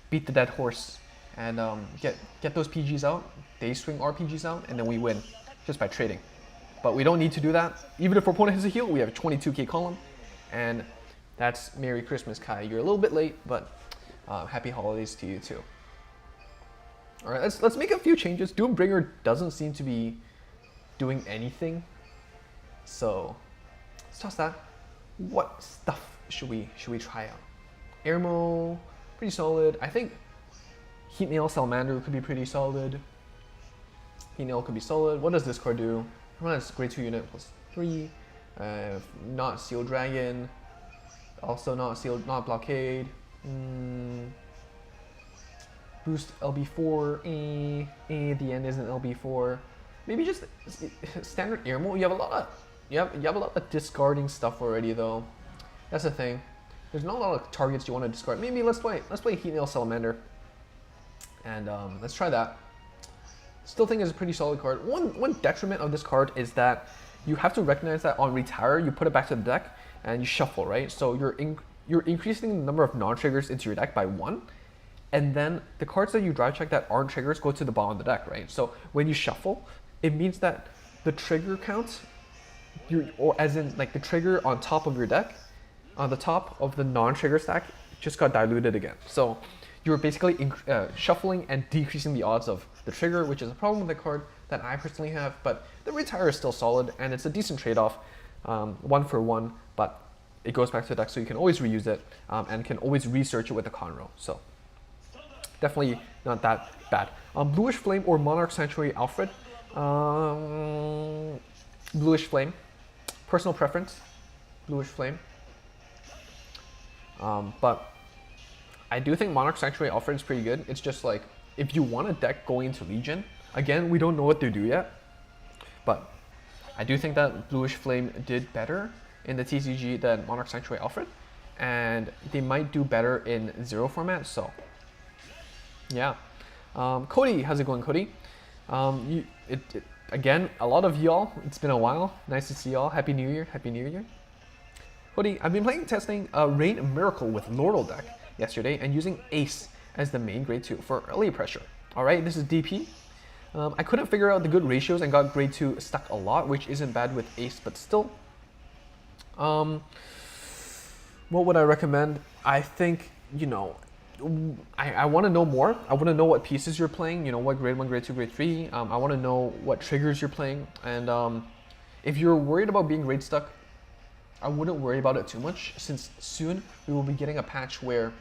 beat the dead horse and get those PGs out. They swing our PGs out, and then we win just by trading. But we don't need to do that. Even if our opponent has a heal, we have a 22k column, and that's Merry Christmas, Kai. You're a little bit late, but happy holidays to you too. All right, let's make a few changes. Doombringer doesn't seem to be doing anything, so let's toss that. What stuff should we try out? Airmo, pretty solid. I think Heat Nail Salamander could be pretty solid. Heat Nail could be solid. What does this card do? Runs grade 2 unit +3. Not Seal Dragon. Also not Sealed, not Blockade. Boost LB4. The end isn't LB4. Maybe just standard Airmo. You have a lot of discarding stuff already though. That's the thing. There's not a lot of targets you want to discard. Maybe let's play Heat Nail Salamander. And let's try that. Still think it's a pretty solid card. One detriment of this card is that you have to recognize that on retire, you put it back to the deck and you shuffle, right? So you're increasing the number of non-triggers into your deck by 1, and then the cards that you drive check that aren't triggers go to the bottom of the deck, right? So when you shuffle, it means that the trigger count, or as in like the trigger on top of your deck, on the top of the non-trigger stack, just got diluted again. So you're basically shuffling and decreasing the odds of the trigger, which is a problem with the card that I personally have, but the retire is still solid and it's a decent trade-off, 1 for 1, but it goes back to the deck so you can always reuse it and can always research it with the Conroe. So definitely not that bad. Bluish Flame or Monarch Sanctuary Alfred. Bluish Flame. Personal preference, Bluish Flame. But I do think Monarch Sanctuary Alfred is pretty good. It's just like, if you want a deck going into Legion, again, we don't know what to do yet, but I do think that Bluish Flame did better in the TCG than Monarch Sanctuary Alfred, and they might do better in Zero format, so yeah. Cody, how's it going, Cody? Again, a lot of y'all, it's been a while. Nice to see y'all. Happy New Year, Happy New Year. Cody, I've been testing Rain Miracle with Lordle deck. yesterday and using Ace as the main grade 2 for early pressure. All right, this is DP. I couldn't figure out the good ratios and got grade 2 stuck a lot, which isn't bad with Ace, but still. What would I recommend? I think, you know, I want to know more. I want to know what pieces you're playing, you know, what grade 1, grade 2, grade 3. I want to know what triggers you're playing. And if you're worried about being grade stuck, I wouldn't worry about it too much, since soon we will be getting a patch where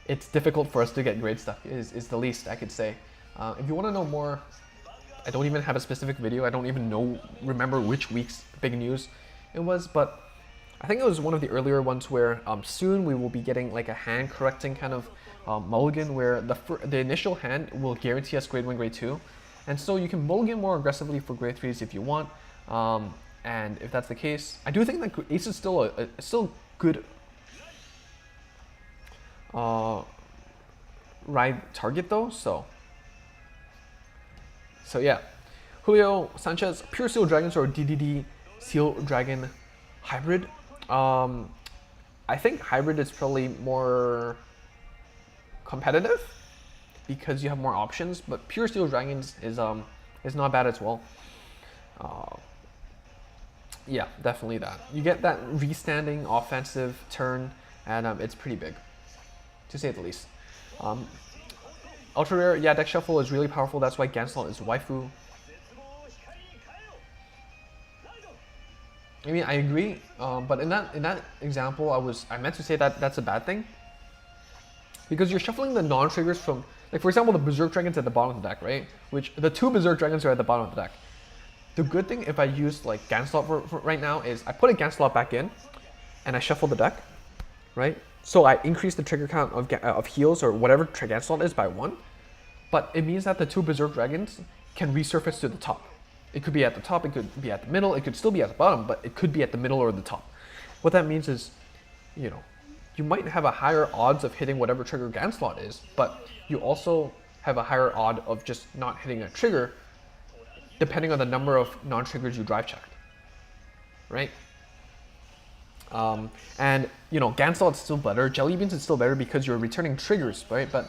it's difficult for us to get grade stuck, is the least I could say. If you want to know more, I don't even have a specific video. I don't even remember which week's big news it was, but I think it was one of the earlier ones where soon we will be getting like a hand correcting kind of mulligan, where the initial hand will guarantee us grade 1, grade 2. And so you can mulligan more aggressively for grade 3s if you want. And if that's the case, I do think that Ace is still a good ride target though, so yeah. Julio Sanchez, Pure Steel Dragons or DDD Steel Dragon Hybrid. I think Hybrid is probably more competitive because you have more options, but Pure Steel Dragons is not bad as well. Yeah, definitely that. You get that restanding offensive turn, and it's pretty big, to say the least. Ultra Rare, yeah, deck shuffle is really powerful. That's why Ganslot is waifu. I mean, I agree, but in that example, I meant to say that that's a bad thing, because you're shuffling the non-triggers from, like for example, the Berserk Dragons at the bottom of the deck, right? Which the 2 Berserk Dragons are at the bottom of the deck. The good thing if I use like Ganslot for right now is I put a Ganslot back in, and I shuffle the deck, right? So I increase the trigger count of heals or whatever Ganslot is by 1, but it means that the 2 Berserk Dragons can resurface to the top. It could be at the top, it could be at the middle, it could still be at the bottom, but it could be at the middle or the top. What that means is, you know, you might have a higher odds of hitting whatever trigger Ganslot is, but you also have a higher odd of just not hitting a trigger depending on the number of non-triggers you drive checked, right? And, you know, Ganslot's still better, Jelly Beans is still better because you're returning triggers, right? But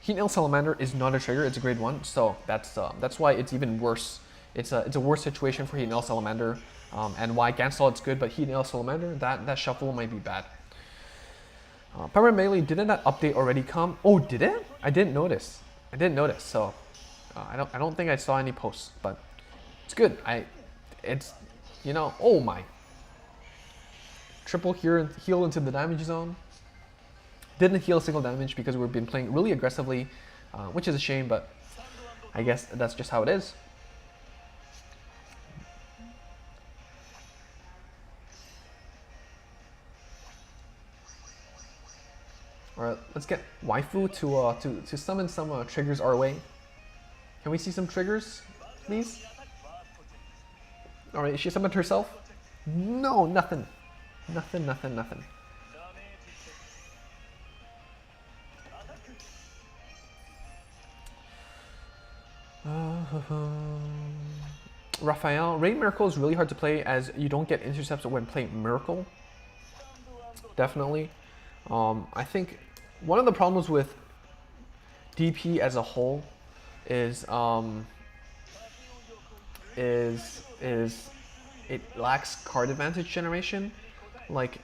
Heat Nail Salamander is not a trigger, it's a grade 1, so that's why it's even worse. It's a worse situation for Heat Nail Salamander, and why Ganslot's good, but Heat Nail Salamander, that shuffle might be bad. Power Melee, didn't that update already come? Oh, did it? I didn't notice. So I don't think I saw any posts, but it's good. It's, you know, oh my. Triple heal into the damage zone. Didn't heal a single damage because we've been playing really aggressively, which is a shame, but I guess that's just how it is. Alright, let's get waifu to summon some triggers our way. Can we see some triggers, please? Alright, she summoned herself? No, nothing. Nothing. Raphael, Raid Miracle is really hard to play as you don't get intercepts when playing Miracle. Definitely. I think one of the problems with DP as a whole is it lacks card advantage generation. Like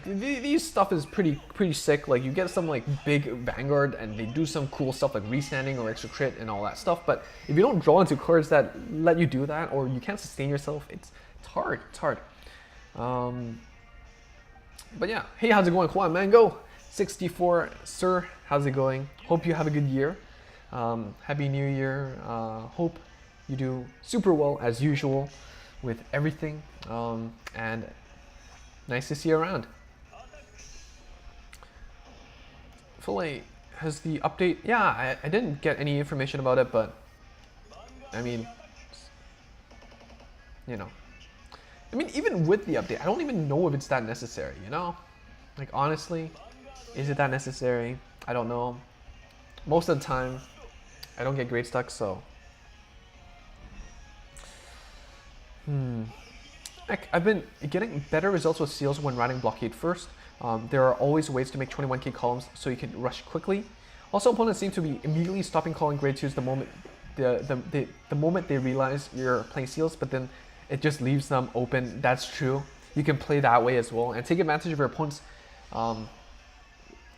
these stuff is pretty sick. Like you get some like big Vanguard and they do some cool stuff like restanding or extra crit and all that stuff. But if you don't draw into cards that let you do that, or you can't sustain yourself, it's hard. But yeah, hey, how's it going? Juan Mango 64, sir, how's it going? Hope you have a good year. Happy New Year. Hope you do super well as usual with everything. And nice to see you around. Filet, has the update? Yeah, I didn't get any information about it, but I mean, you know. I mean, even with the update, I don't even know if it's that necessary, you know? Like, honestly, is it that necessary? I don't know. Most of the time, I don't get grade stuck, so. I've been getting better results with seals when riding blockade first. There are always ways to make 21k columns so you can rush quickly. Also, opponents seem to be immediately stopping calling grade 2s the moment the moment they realize you're playing seals, but then it just leaves them open. That's true. You can play that way as well and take advantage of your opponent's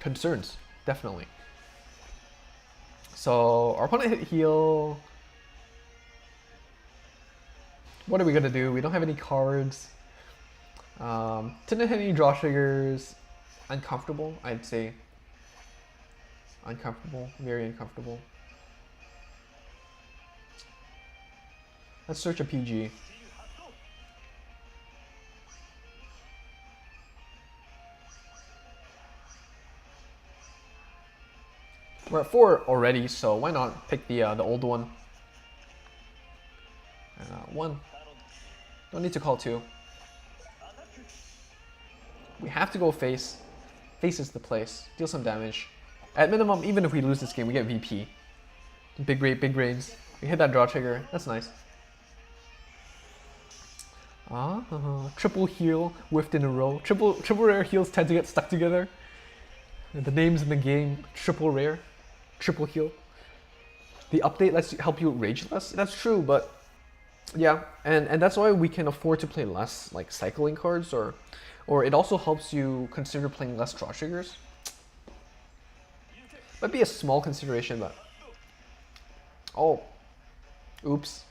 concerns, definitely. So our opponent hit heal. What are we gonna do? We don't have any cards. Didn't hit any draw triggers. Uncomfortable, I'd say. Uncomfortable, very uncomfortable. Let's search a PG. We're at 4 already, so why not pick the old one? 1. Don't need to call 2. We have to go face. Face is the place. Deal some damage. At minimum, even if we lose this game, we get VP. Big brains. We hit that draw trigger. That's nice. Triple heal whiffed in a row. Triple rare heals tend to get stuck together. The names in the game, triple rare, triple heal. The update lets you help you rage less. That's true, but yeah, and that's why we can afford to play less like cycling cards, or it also helps you consider playing less draw triggers. Might be a small consideration, but oh, oops,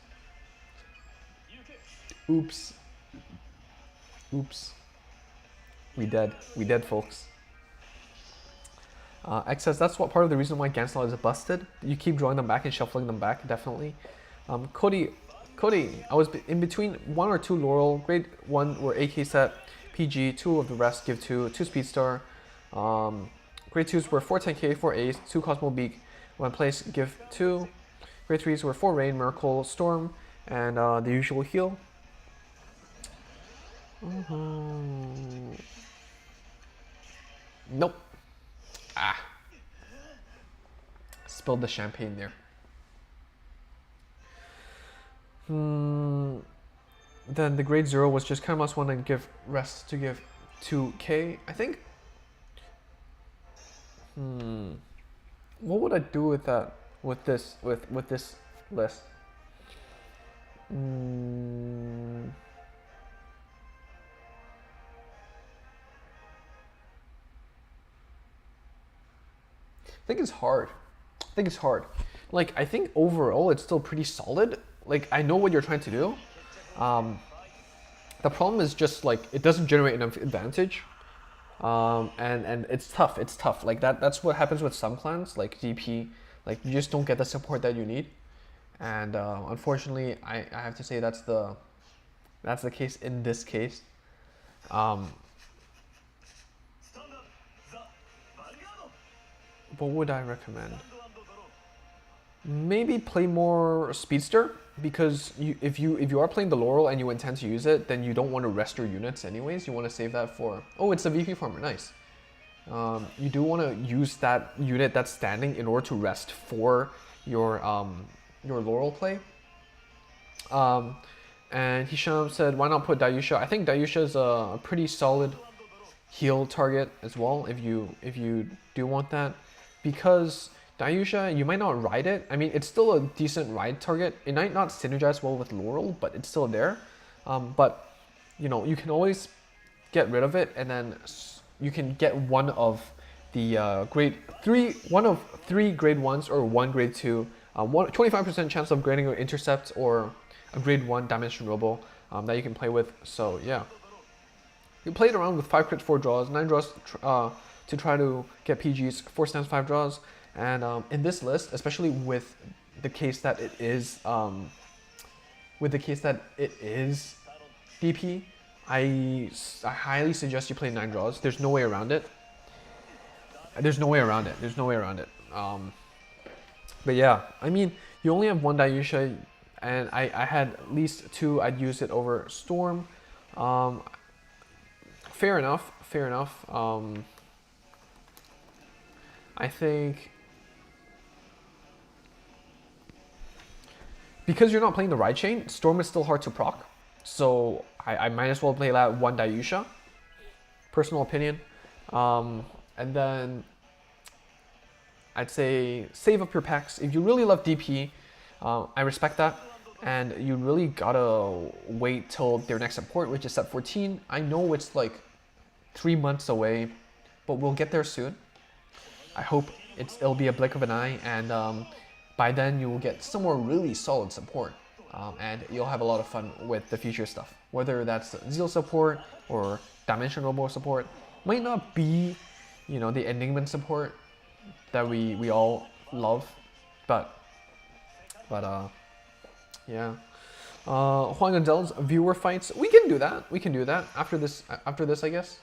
we dead, folks. X says that's what part of the reason why Gansel is busted. You keep drawing them back and shuffling them back, definitely. Cody, I was in between 1 or 2 Laurel. Grade 1 were AK set, PG, 2 of the rest give 2 Speedstar. Grade 2s were 4 10k, 4 Ace, 2 Cosmo Beak, 1 place give 2. Grade 3s were 4 Rain, Miracle, Storm, and the usual heal. Nope. Spilled the champagne there. Then the grade 0 was just kind of +1 and give rest to give 2k, I think. What would I do with that? With this list? I think it's hard. Like, I think overall it's still pretty solid. Like, I know what you're trying to do. The problem is just like it doesn't generate enough advantage. And it's tough. Like that's what happens with some clans, like DP. Like you just don't get the support that you need. And unfortunately, I have to say that's the case in this case. What would I recommend? Maybe play more Speedster, because if you are playing the Laurel and you intend to use it, then you don't want to rest your units anyways. You want to save that for, oh, it's a VP farmer, nice. You do want to use that unit that's standing in order to rest for your Laurel play. And Hisham said, why not put Dayusha? I think Dayusha is a pretty solid heal target as well if you do want that, because Dayusha, you might not ride it. I mean, it's still a decent ride target. It might not synergize well with Laurel, but it's still there. But you know, you can always get rid of it, and then you can get one of the grade 3 grade 1s or 1 grade 2. 25% chance of grading or intercept, or a grade 1 Dimension Robo that you can play with. So yeah, you played around with 5 crits, 4 draws, 9 draws to try to get PGs, 4 stands, 5 draws. And in this list, especially with the case that it is DP, I highly suggest you play 9 draws. There's no way around it. But yeah, I mean, you only have 1 Dayusha, and I had at least 2. I'd use it over Storm. Fair enough. I think because you're not playing the ride chain, Storm is still hard to proc. So I might as well play that 1 Dayusha. Personal opinion. And then I'd say save up your packs. If you really love DP, I respect that. And you really gotta wait till their next support, which is set 14. I know it's like 3 months away, but we'll get there soon. I hope it'll be a blink of an eye, and by then you will get some more really solid support. And you'll have a lot of fun with the future stuff. Whether that's Zeal support or Dimension Robo support. Might not be, you know, the Enigma support that we all love, but yeah. Juan Gonzalez viewer fights. We can do that. We can do that after this. After this, I guess.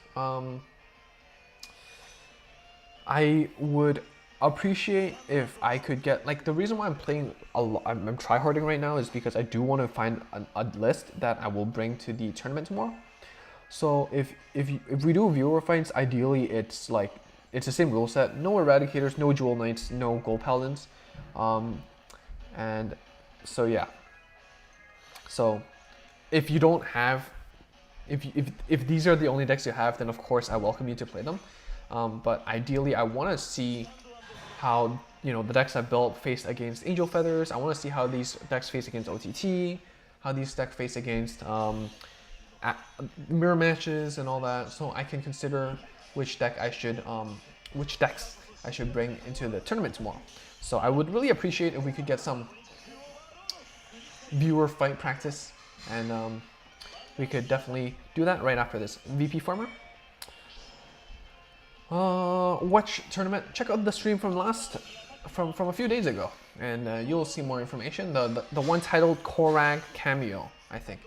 I would appreciate if I could get, like, the reason why I'm playing a lot, I'm tryharding right now is because I do want to find a list that I will bring to the tournament tomorrow. So if we do viewer fights, ideally it's like it's the same rule set: no Eradicators, no Jewel Knights, no Gold Paladins, and so yeah. So if you don't have, if these are the only decks you have, then of course I welcome you to play them. But ideally, I want to see how, you know, the decks I've built face against Angel Feathers. I want to see how these decks face against OTT, how these decks face against mirror matches and all that. So I can consider which decks I should bring into the tournament tomorrow. So I would really appreciate if we could get some viewer fight practice, and we could definitely do that right after this. VP Farmer. Watch tournament. Check out the stream from a few days ago, and you'll see more information. The one titled Koragg Cameo, I think.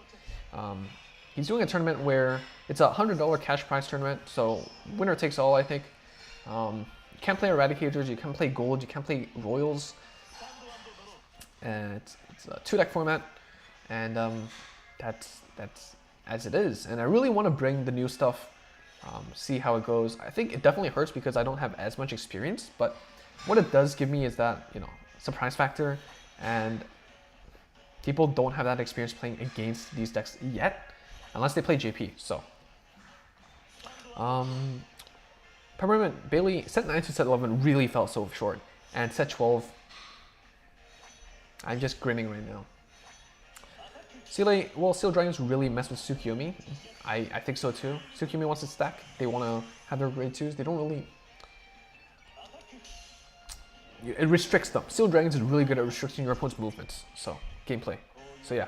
He's doing a tournament where it's a $100 cash prize tournament, so winner takes all, I think. You can't play Eradicators, you can't play Gold, you can't play Royals. And it's a 2-deck format, and that's as it is. And I really want to bring the new stuff, see how it goes. I think it definitely hurts because I don't have as much experience, but what it does give me is that, you know, surprise factor, and people don't have that experience playing against these decks yet, unless they play JP. So Peppermint Bailey, set 9 to set 11 really felt so short, and set 12, I'm just grinning right now. Seal Dragons really mess with Tsukiyomi. I think so too. Tsukiyomi wants to stack. They want to have their grade 2s. They don't really... It restricts them. Seal Dragons is really good at restricting your opponent's movements. So, gameplay. So yeah.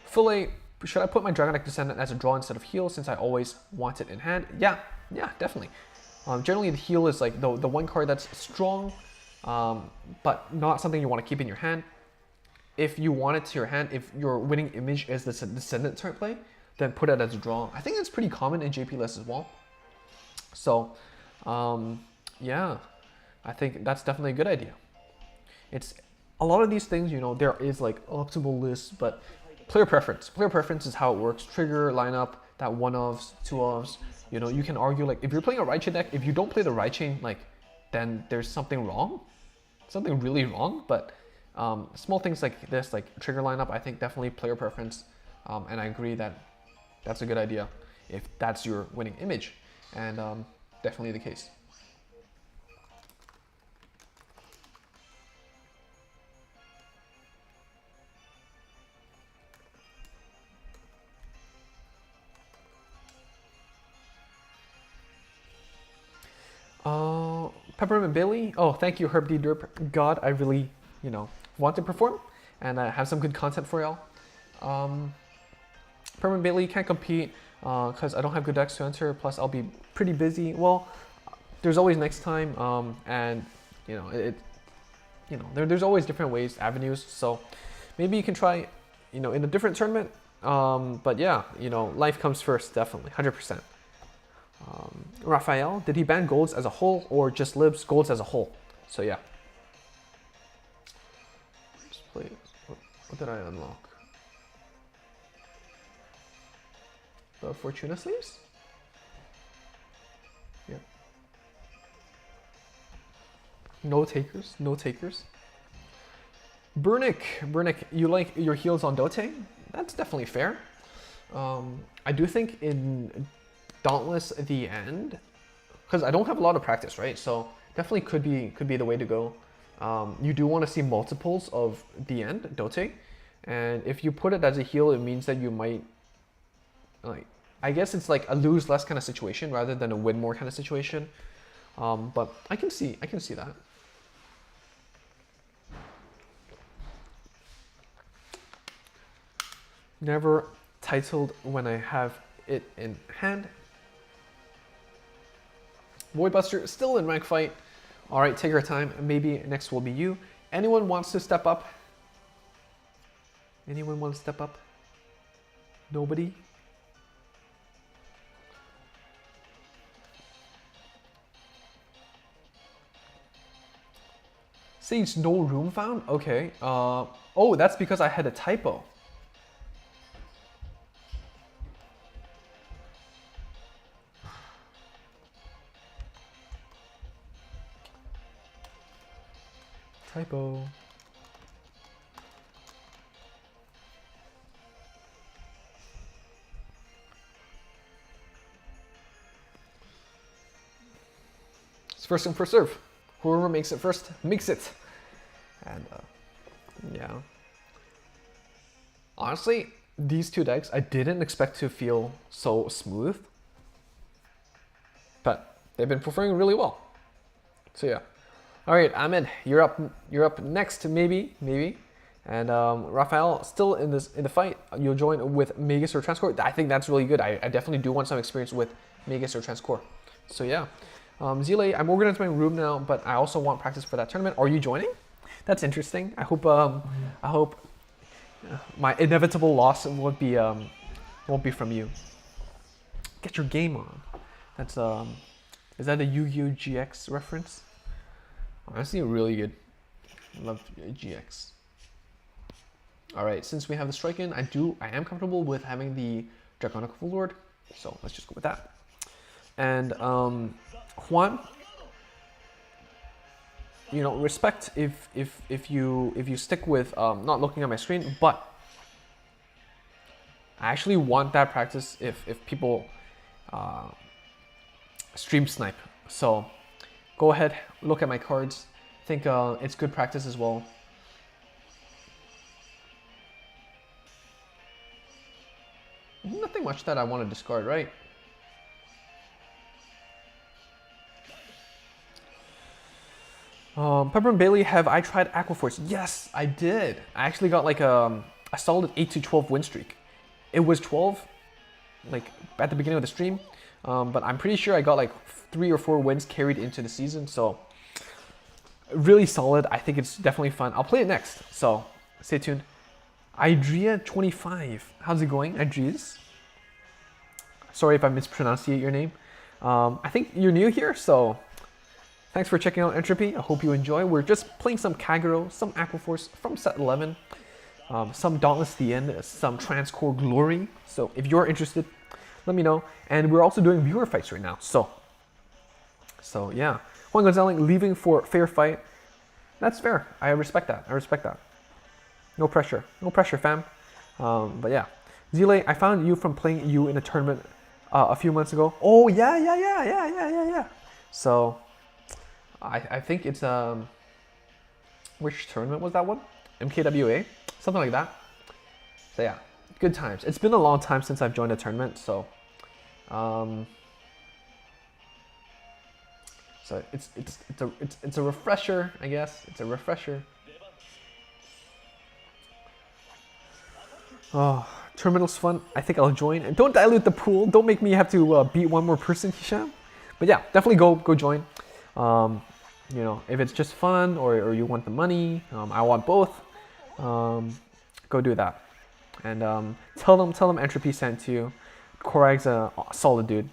Fillet, should I put my Dragon Deck Descendant as a draw instead of heal since I always want it in hand? Yeah, definitely. Generally the heal is like the one card that's strong, but not something you want to keep in your hand. If you want it to your hand, if your winning image is the Descendant turn play, then put it as a draw. I think that's pretty common in JP lists as well. So, yeah, I think that's definitely a good idea. It's a lot of these things, you know, there is like optimal lists, but player preference. Player preference is how it works. Trigger, lineup, that 1-ofs, 2-ofs. You know, you can argue, like, if you're playing a right chain deck, if you don't play the right chain, like, then there's something wrong. Something really wrong, but small things like this, like trigger lineup, I think definitely player preference, and I agree that that's a good idea if that's your winning image, and definitely the case. Peppermint Billy, oh, thank you, Herb D. Derp. God, I really, you know, want to perform and have some good content for y'all. Peppermint Billy can't compete because I don't have good decks to enter, plus I'll be pretty busy. Well, there's always next time, and you know, there's always different ways, avenues, so maybe you can try, you know, in a different tournament, but yeah, you know, life comes first, definitely, 100%. Raphael, did he ban golds as a whole or just libs golds as a whole? So yeah. Just play. What did I unlock? The Fortuna sleeves? Yeah. No takers, no takers. Burnick, you like your heals on Dote? That's definitely fair. I do think in Dauntless the End, because I don't have a lot of practice, right? So definitely could be the way to go. You do want to see multiples of the end, Dote, and if you put it as a heal, it means that you might, like, I guess it's like a lose less kind of situation rather than a win more kind of situation. But I can see that. Never titled when I have it in hand. Voidbuster still in rank fight. All right, take your time. Maybe next will be you. Anyone wants to step up? Anyone want to step up? Nobody? Says no room found? Okay. Oh, that's because I had a typo. Typo. It's first come, first serve. Whoever makes it first makes it. And yeah. Honestly, these two decks I didn't expect to feel so smooth. But they've been performing really well. So yeah. All right, Ahmed, you're up next, maybe. And Raphael, still in the fight. You'll join with Magus or TransGlory. I think that's really good. I definitely do want some experience with Magus or TransGlory. So yeah. Zile, I'm organizing my room now, but I also want practice for that tournament. Are you joining? That's interesting. I hope my inevitable loss won't be from you. Get your game on. That's is that a Yu-Gi-Oh GX reference? Honestly, really good. I love GX. All right, since we have the strike in, I am comfortable with having the Draconic Overlord, so let's just go with that. And Juan, you know, respect if you stick with not looking at my screen, but I actually want that practice if people stream snipe. So go ahead, look at my cards. I think it's good practice as well. Nothing much that I want to discard, right? Pepper and Bailey, have I tried Aqua Force? Yes, I did. I actually got like a solid 8 to 12 win streak. It was 12, like at the beginning of the stream, but I'm pretty sure I got like 3 or 4 wins carried into the season, so really solid. I think it's definitely fun. I'll play it next, so stay tuned. Idria25, how's it going, Idrias? Sorry if I mispronounced your name. I think you're new here, so thanks for checking out Entropy. I hope you enjoy. We're just playing some Kagero, some Aqua Force from set 11, some DauntlessTheEnd, some TransGlory. So if you're interested, let me know. And we're also doing viewer fights right now. So yeah. Juan Gonzalez leaving for fair fight. That's fair. I respect that. I respect that. No pressure. No pressure, fam. But yeah. Zile, I found you from playing you in a tournament a few months ago. Oh, yeah. So I think it's which tournament was that one? MKWA, something like that. So yeah, good times. It's been a long time since I've joined a tournament, so so it's a refresher, I guess. It's a refresher. Oh, terminal's fun. I think I'll join. And don't dilute the pool. Don't make me have to beat one more person, Hisham. But yeah, definitely go join. You know, if it's just fun or you want the money, I want both. Go do that. And tell them Entropy sent you. Koragg's a solid dude,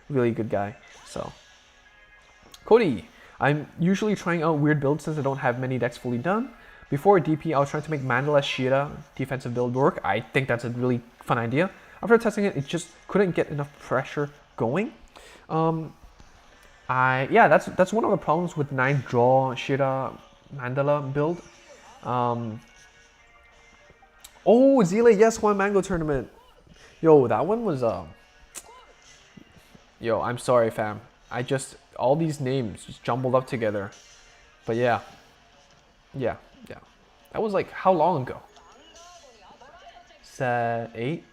really good guy. So, Cody, I'm usually trying out weird builds since I don't have many decks fully done. Before DP, I was trying to make Mandala Shira defensive build work. I think that's a really fun idea. After testing it, it just couldn't get enough pressure going. Yeah, that's one of the problems with 9 draw Shira Mandala build. Oh, Zile, yes, one Mango tournament. Yo, that one was yo, I'm sorry, fam. I just all these names just jumbled up together. But yeah. That was like how long ago? Set 8?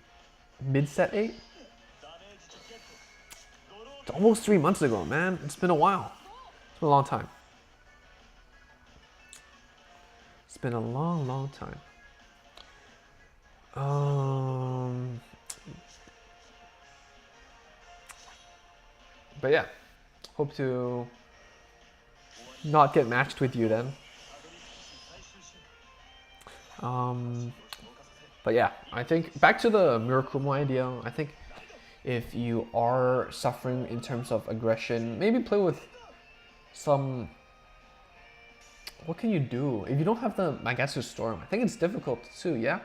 Mid set 8? It's almost 3 months ago, man. It's been a while. It's been a long time. It's been a long time. But yeah, hope to not get matched with you then. But yeah, I think back to the Mirakumo idea. I think if you are suffering in terms of aggression, maybe play with some. What can you do if you don't have the Mangetsu Storm? I think it's difficult too. Yeah.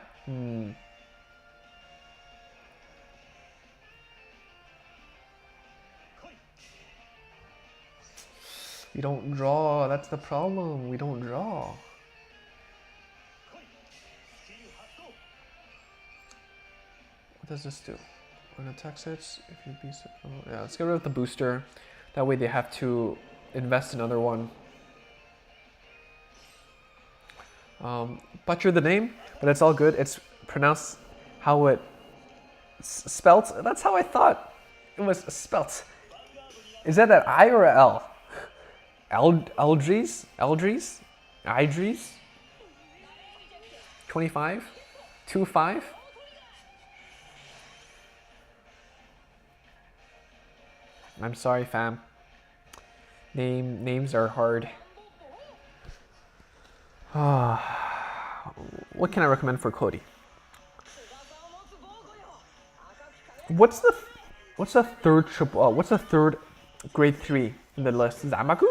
We don't draw. That's the problem. We don't draw. What does this do? When attack hits, if you beast it, yeah, let's get rid of the booster. That way they have to invest another one. Butcher the name, but it's all good. It's pronounced how it spelt. That's how I thought it was spelt. Is that an I or an L? Eldries? Idries? 25? 25? I'm sorry, fam. Names are hard. What can I recommend for Cody? What's the third triple? What's the third grade 3 in the list? Zamaku?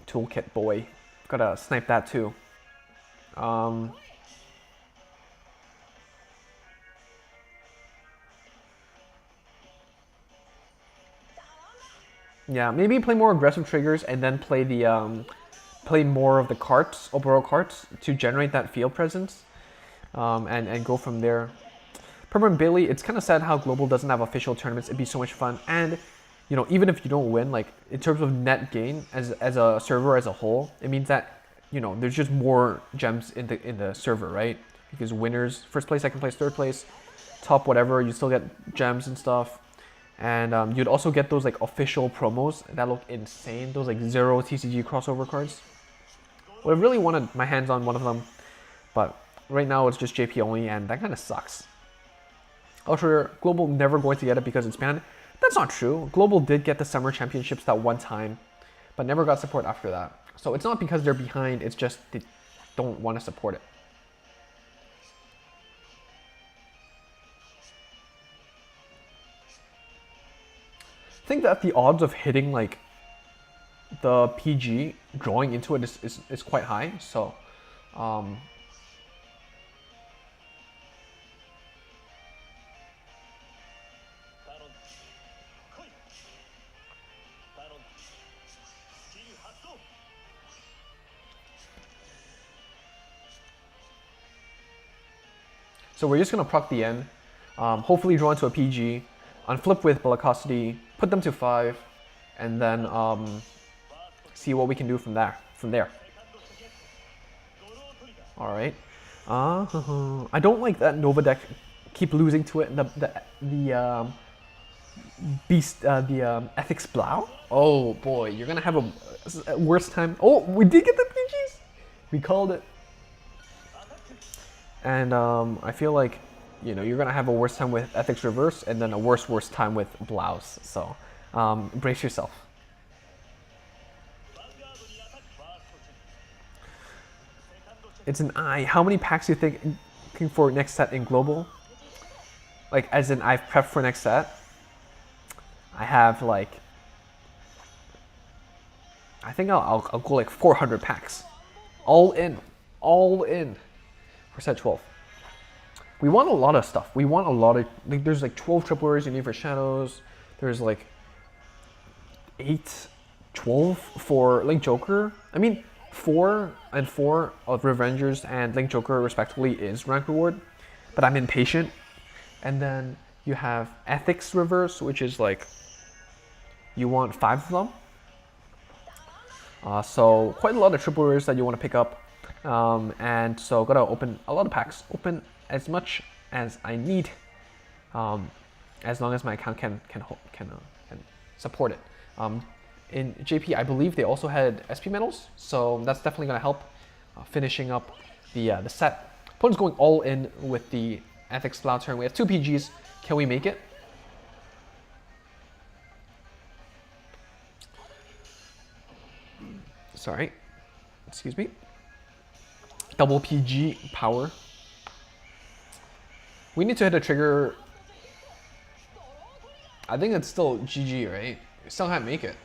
Toolkit boy. Gotta snipe that too. Yeah, maybe play more aggressive triggers and then play the play more of the carts, Oboro carts, to generate that field presence, and go from there. Permanent Bailey, it's kind of sad how Global doesn't have official tournaments. It'd be so much fun, and you know, even if you don't win, like in terms of net gain as a server as a whole, it means that, you know, there's just more gems in the server, right? Because winners, first place, second place, third place, top whatever, you still get gems and stuff. And you'd also get those like official promos that look insane. Those like 0 TCG crossover cards. Well, I really wanted my hands on one of them, but right now it's just JP only, and that kind of sucks. Also, Global never going to get it because it's banned. That's not true. Global did get the Summer Championships that one time, but never got support after that. So it's not because they're behind, it's just they don't want to support it. I think that the odds of hitting like the PG, drawing into it is quite high, so so we're just gonna proc the end, hopefully draw into a PG, unflip with Bellicosity, put them to 5, and then see what we can do from there. All right. I don't like that Nova deck keep losing to it. The beast, the Ethics Blau. Oh boy, you're gonna have a worse time. Oh, we did get the PGs. We called it. And I feel like, you know, you're gonna have a worse time with Ethics Reverse, and then a worse time with Blaus. So brace yourself. It's an I. How many packs do you think looking for next set in Global? Like, as in I've prepped for next set. I have like, I think I'll go like 400 packs, all in for set 12. We want a lot of stuff. We want a lot of, like, there's like 12 triple rares you need for Shadows. There's like 12 for Link Joker. I mean, 4 and 4 of Revengers and Link Joker respectively is rank reward, but I'm impatient. And then You have Ethics Reverse, which is like you want 5 of them. So quite a lot of triple rares that you want to pick up. And so gotta open a lot of packs. Open as much as I need, as long as my account can support it. In JP, I believe they also had SP medals, so that's definitely gonna help finishing up the set. Opponent's going all in with the Ethics Cloud turn. We have 2 PGs. Can we make it? Sorry, excuse me. Double PG power. We need to hit a trigger. I think it's still GG, right? We still can't make it.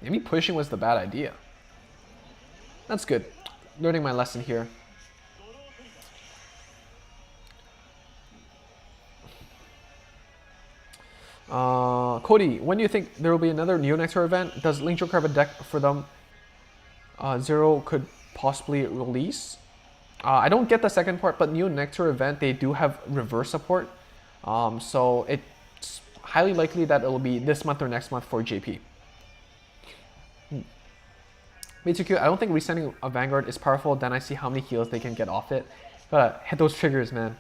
Maybe pushing was the bad idea. That's good. Learning my lesson here. Cody, when do you think there will be another Neo Nectar event? Does Link Joker have a deck for them? Zero could possibly release. I don't get the second part, but Neo Nectar event, they do have reverse support. So it's highly likely that it'll be this month or next month for JP. Meitukyu, I don't think resending a Vanguard is powerful. Then I see how many heals they can get off it. Gotta hit those triggers, man.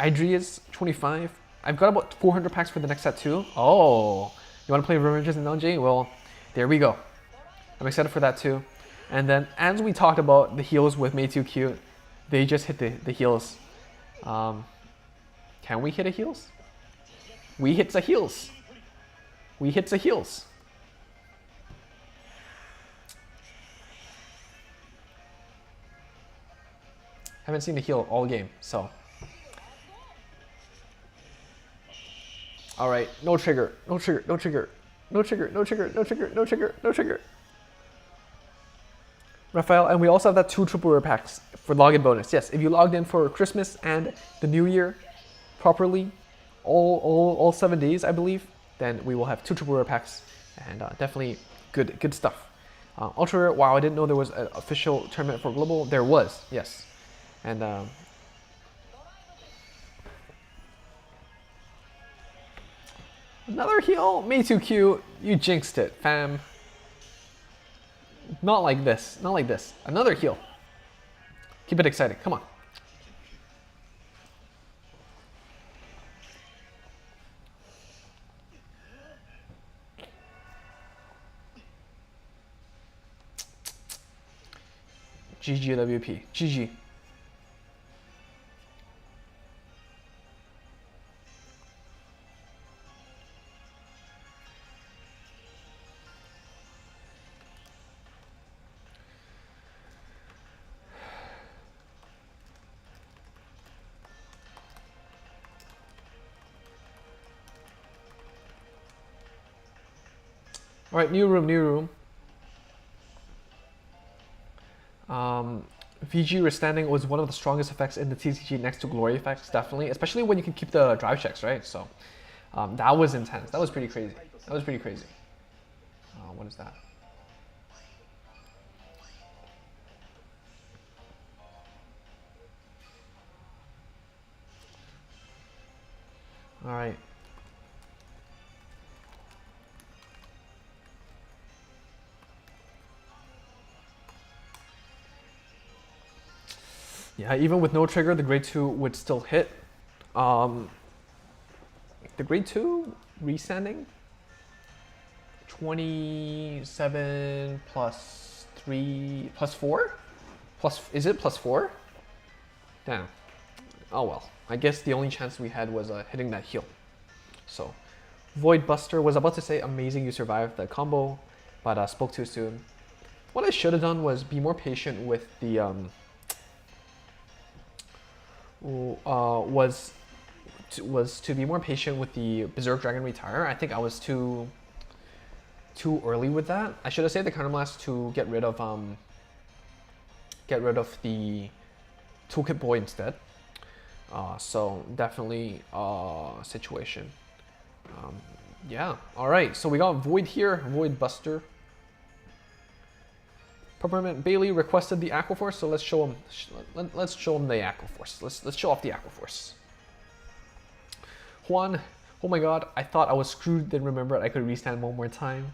Idria's 25. I've got about 400 packs for the next set too. Oh, you want to play Revenges and LJ? Well, there we go. I'm excited for that too. And then, as we talked about the heals with Meitukyu, they just hit the heals. Can we hit a heals? We hit the heals. We hit the heals. Haven't seen the heal all game, so. All right, no trigger, no trigger, no trigger, no trigger, no trigger, no trigger, no trigger, no trigger. Raphael, and we also have that 2 triple rare packs for login bonus. Yes, if you logged in for Christmas and the New Year properly, all 7 days, I believe, then we will have 2 triple rare packs, and definitely good stuff. Ultra rare. Wow, I didn't know there was an official tournament for global. There was, yes, and. Another heal? Meitukyu, you jinxed it, fam. Not like this, not like this. Another heal. Keep it exciting, come on. GG WP, GG. All right, new room, new room. VG restanding was one of the strongest effects in the TCG next to glory effects, definitely, especially when you can keep the drive checks, right? So that was intense. That was pretty crazy. That was pretty crazy. What is that? All right. Yeah, even with no trigger, the grade 2 would still hit. The grade 2 resending 27 plus 3 plus 4? Is it plus 4? Damn. Oh well. I guess the only chance we had was hitting that heal. So, Void Buster was about to say amazing you survived the combo, but spoke too soon. What I should have done was be more patient with the was to be more patient with the Berserk Dragon Retire. I think I was too early with that. I should have saved the Counterblast to get rid of the Toolkit Boy instead. So definitely situation. Yeah. All right. So we got Void here, Void Buster. Peppermint Bailey requested the Aqua Force, so let's show him. Let's show him the Aqua Force. Let's show off the Aqua Force. Juan, oh my God, I thought I was screwed. Then remembered I could restand one more time.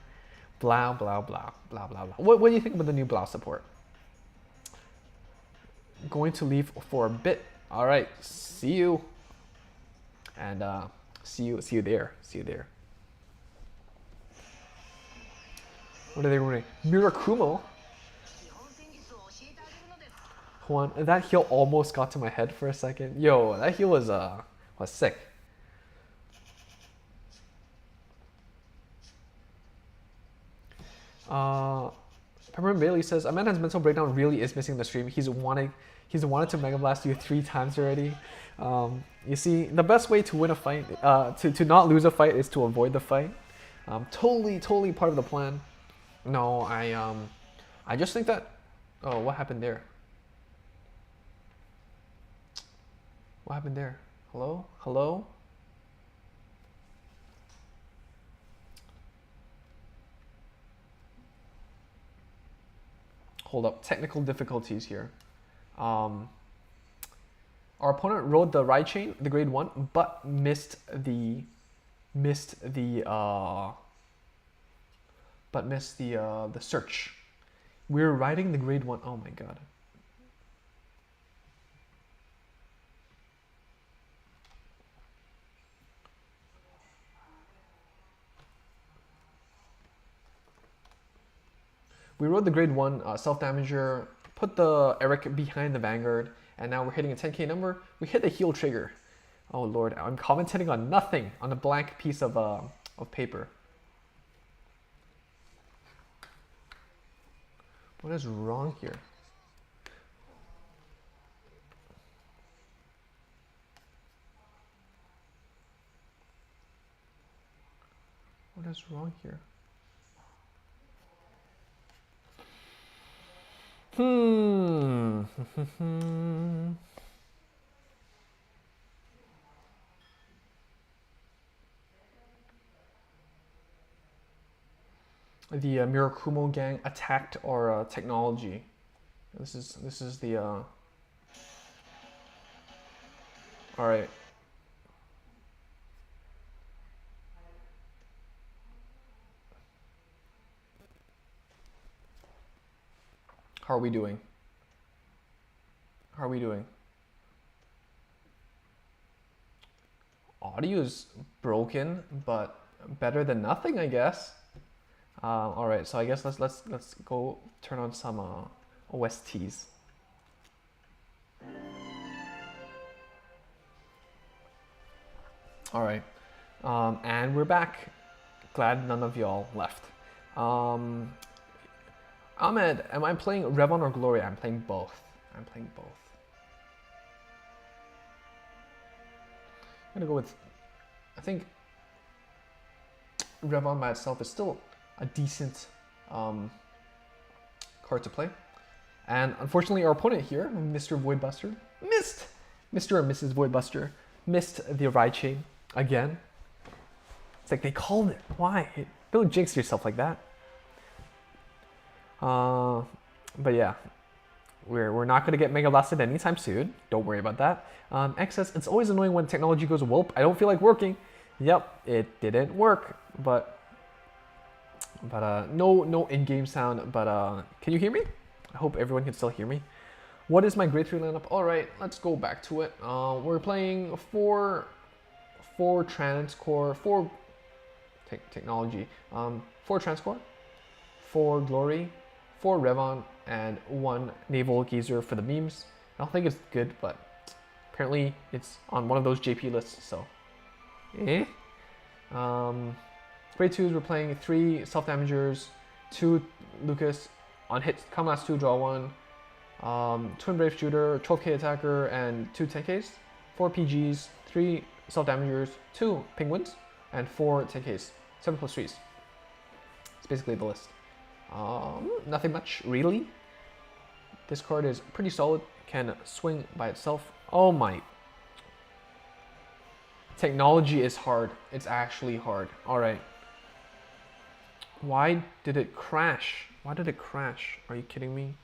Blah blah blah blah blah blah. What do you think about the new Blah support? Going to leave for a bit. All right, see you. And see you there. See you there. What are they running? Mirakumo. Juan, that heal almost got to my head for a second. Yo, that heal was sick. Peppermint Bailey says, a man has mental breakdown really is missing the stream. He's wanted to Mega Blast you 3 times already. You see, the best way to win a fight, to not lose a fight is to avoid the fight. Totally part of the plan. No, I just think that, oh, what happened there? What happened there? Hello? Hello? Hold up, technical difficulties here. Our opponent rode the ride chain, the grade 1, but missed the search. We're riding the grade 1. Oh my God. We rode the grade 1 self-damager, put the Eric behind the Vanguard, and now we're hitting a 10k number. We hit the heal trigger. Oh Lord, I'm commentating on nothing, on a blank piece of paper. What is wrong here? What is wrong here? The Mirakumo gang attacked our technology. This is the all right. How are we doing? How are we doing? Audio is broken, but better than nothing, I guess. All right, so I guess let's go turn on some OSTs. All right, and we're back. Glad none of y'all left. Ahmed, am I playing Revon or Glory? I'm playing both. I'm playing both. I'm gonna go with, I think Revon by itself is still a decent card to play. And unfortunately our opponent here, Mr. Voidbuster, missed Mr. and Mrs. Voidbuster, missed the ride chain again. It's like they called it. Why? Don't jinx yourself like that. But yeah, we're not gonna get Mega Blasted anytime soon. Don't worry about that. X says, it's always annoying when technology goes whoop. I don't feel like working. Yep, it didn't work, but no in-game sound. But can you hear me? I hope everyone can still hear me. What is my grade 3 lineup? All right, let's go back to it. We're playing four TransGlory, 4 technology, 4 TransGlory, 4 Glory, 4 Revon, and 1 Naval Gazer for the memes. I don't think it's good, but apparently it's on one of those JP lists, so eh. Grade 2s, we're playing 3 self-damagers, 2 Lucas, on hits, come last 2, draw 1, Twin Brave Shooter, 12k attacker, and 2 10ks, 4 PGs, 3 self-damagers, 2 penguins, and 4 10ks, 7 plus 3s. It's basically the list. Nothing much, really. This card is pretty solid, can swing by itself. Oh my. Technology is hard. It's actually hard. All right. Why did it crash? Why did it crash? Are you kidding me?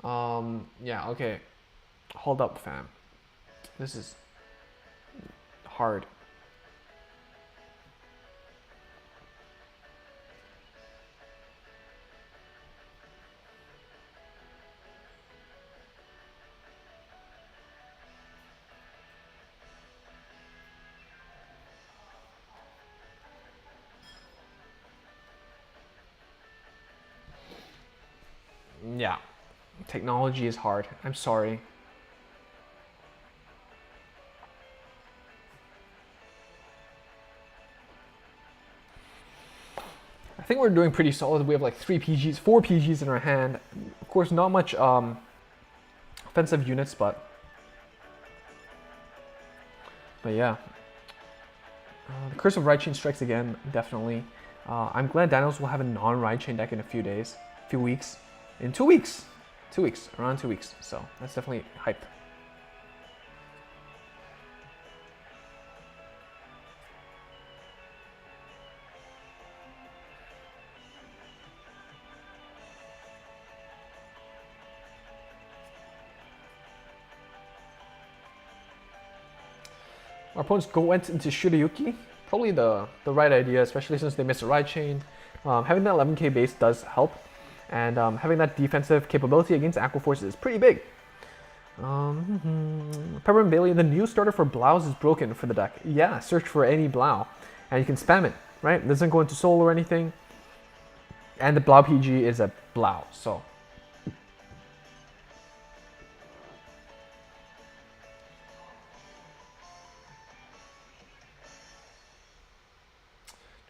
Yeah, okay. Hold up, fam. This is hard. Yeah, technology is hard. I'm sorry. I think we're doing pretty solid. We have like 4 PGs in our hand. Of course, not much offensive units, but yeah. The Curse of Ride Chain strikes again, definitely. I'm glad Dinos will have a non-Ride Chain deck in a few weeks. In 2 weeks. 2 weeks, around 2 weeks. So that's definitely hype. Our opponents went into Shirayuki. Probably the right idea, especially since they missed a Ride Chain. Having that 11k base does help. And having that defensive capability against Aqua Force is pretty big. Peppermint Bailey, the new starter for Blouse is broken for the deck. Yeah, search for any Blau. And you can spam it, right? It doesn't go into soul or anything. And the Blau PG is a Blau, so. Do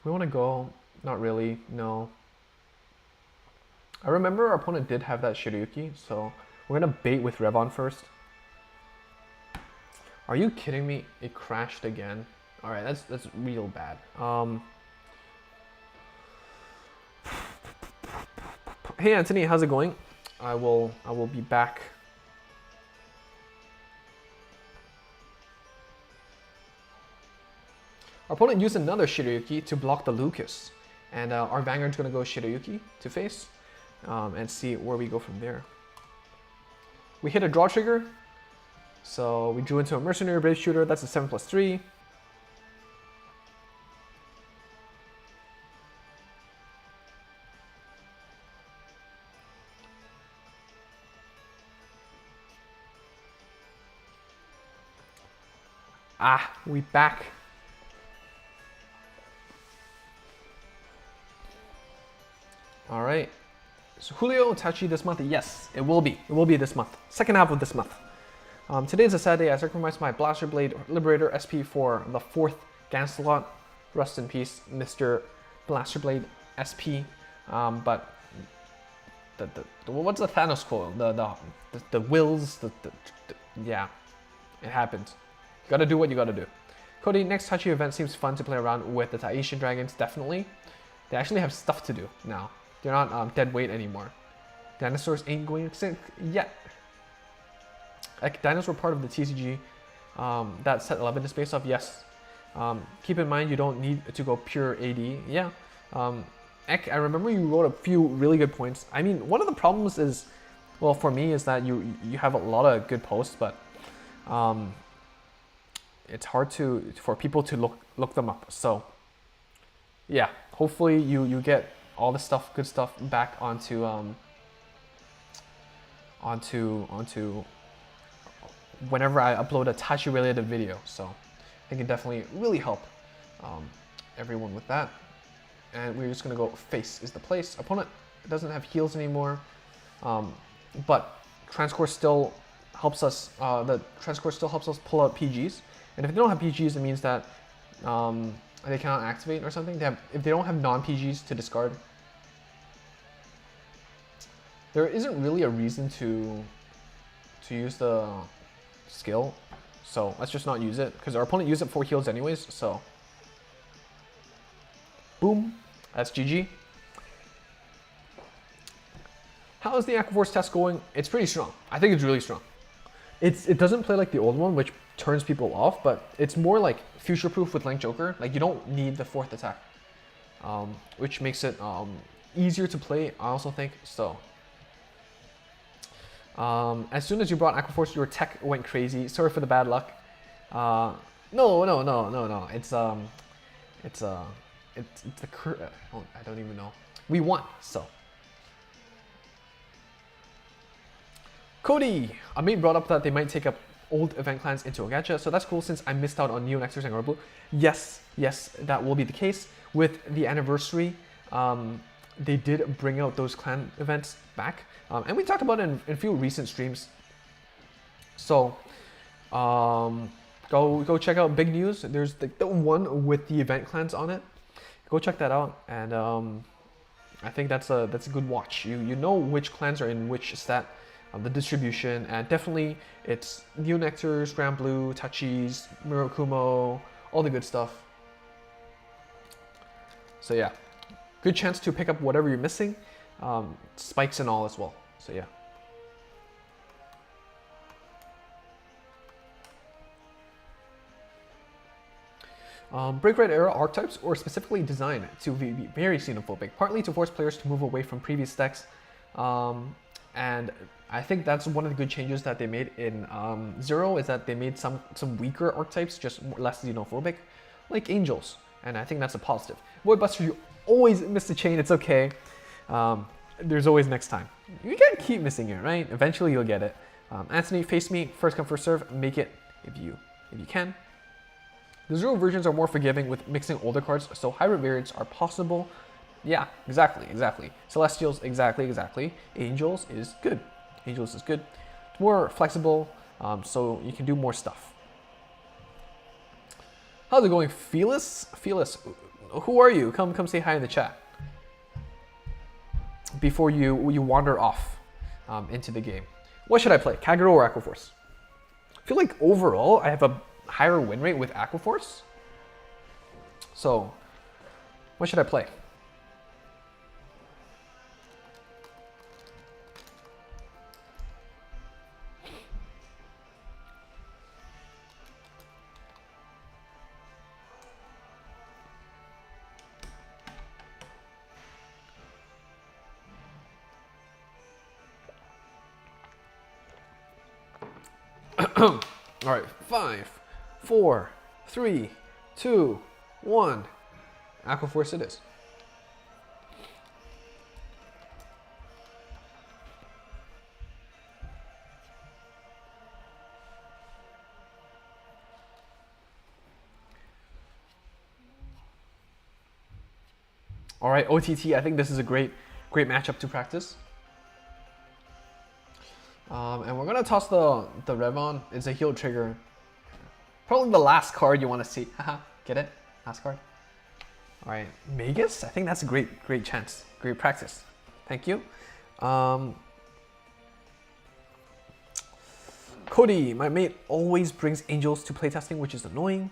we want to go? Not really, no. I remember our opponent did have that Shirayuki, so we're gonna bait with Revon first. Are you kidding me? It crashed again. All right, that's real bad. Hey Anthony, how's it going? I will be back. Our opponent used another Shirayuki to block the Lucas, and our Vanguard's gonna go Shirayuki to face. And see where we go from there. We hit a draw trigger, so we drew into a Mercenary Brave Shooter. That's a 7+3. We back. All right. So Julio Tachi this month, yes, it will be. It will be this month. Second half of this month. Today is a sad day. I sacrificed my Blaster Blade Liberator SP for the 4th Gancelot. Rest in peace, Mr. Blaster Blade SP. But what's the Thanos quote? The wills. Yeah, it happened. You gotta do what you gotta do. Cody, next Tachi event seems fun to play around with the Tahitian Dragons. Definitely. They actually have stuff to do now. They're not dead weight anymore. Dinosaurs ain't going extinct yet. Like, dinos were part of the TCG. That set 11 is based off, yes. Keep in mind you don't need to go pure AD. Yeah. Ek, I remember you wrote a few really good points. I mean, one of the problems is, well, for me, is that you have a lot of good posts, but it's hard for people to look them up. So yeah, hopefully you get all the stuff, good stuff, back onto whenever I upload a Tachi related video. So it can definitely really help everyone with that. And we're just gonna go face is the place. Opponent doesn't have heals anymore, but TransGlory still helps us. The TransGlory still helps us pull out PGs. And if they don't have PGs, it means that they cannot activate or something. If they don't have non-PGs to discard, there isn't really a reason to use the skill. So let's just not use it, because our opponent used it for heals anyways. So boom, that's GG. How is the Aqua Force test going? It's pretty strong. I think it's really strong. It doesn't play like the old one, which turns people off, but it's more like future-proof with Link Joker. Like, you don't need the 4th attack, which makes it easier to play, I also think. So, as soon as you brought Aqua Force, your tech went crazy. Sorry for the bad luck. No. It's the I don't even know. We won, so. Cody, a mate brought up that they might take up old event clans into a gacha, so that's cool since I missed out on Neo Nexus and Robo Blue. Yes, that will be the case. With the anniversary, they did bring out those clan events back, and we talked about it in a few recent streams. So, go check out Big News. There's the one with the event clans on it. Go check that out, and I think that's a good watch. You know which clans are in which stat. The distribution, and definitely it's Neo Nectars, Grand Blue, Tachis, Mirakumo, all the good stuff. So yeah, good chance to pick up whatever you're missing, spikes and all as well. So yeah. Break Red Era archetypes were specifically designed to be very xenophobic, partly to force players to move away from previous decks. And I think that's one of the good changes that they made in Zero, is that they made some weaker archetypes just less xenophobic, like Angels, and I think that's a positive. Boy Buster, you always miss the chain, it's okay. There's always next time. You gotta keep missing it, right? Eventually you'll get it. Anthony, face me, first come, first serve, make it if you can. The Zero versions are more forgiving with mixing older cards, so hybrid variants are possible. Yeah, exactly. Celestials, exactly. Angels is good. It's more flexible, so you can do more stuff. How's it going, Felis? Who are you? Come say hi in the chat before you wander off into the game. What should I play, Kagero or Aqua Force? I feel like overall I have a higher win rate with Aqua Force. So, what should I play? All right, 5, 4, 3, 2, 1. Aqua Force it is. All right, OTT, I think this is a great matchup to practice. And we're gonna toss the Revon. It's a heal trigger. Probably the last card you want to see. Haha, get it? Last card. All right, Magus. I think that's a great chance. Great practice. Thank you. Cody, my mate always brings Angels to playtesting, which is annoying.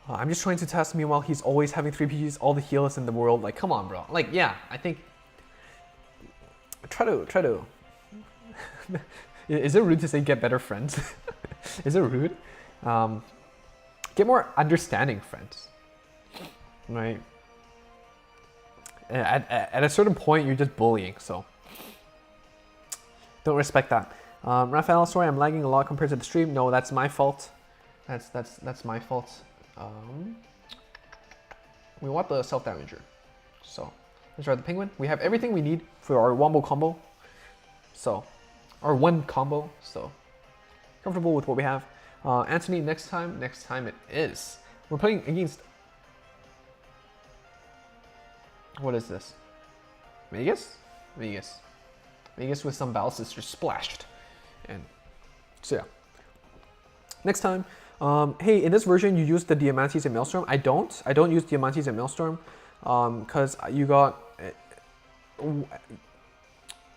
I'm just trying to test. Meanwhile, he's always having 3 PGs, all the heals in the world. Like, come on, bro. Like, yeah, I think. Try to. Is it rude to say get better friends? Is it rude? Get more understanding friends, right? At a certain point, you're just bullying, so don't respect that. Raphael, sorry, I'm lagging a lot compared to the stream. No, that's my fault. That's my fault. We want the self-damager, so let's try the penguin. We have everything we need for our wombo combo, so our one combo. So comfortable with what we have. Anthony, next time it is. We're playing against. What is this? Vegas with some Battle Sisters splashed, and so yeah. Next time. Hey, in this version you use the Diamantes and Maelstrom. I don't use Diamantes and Maelstrom because you got.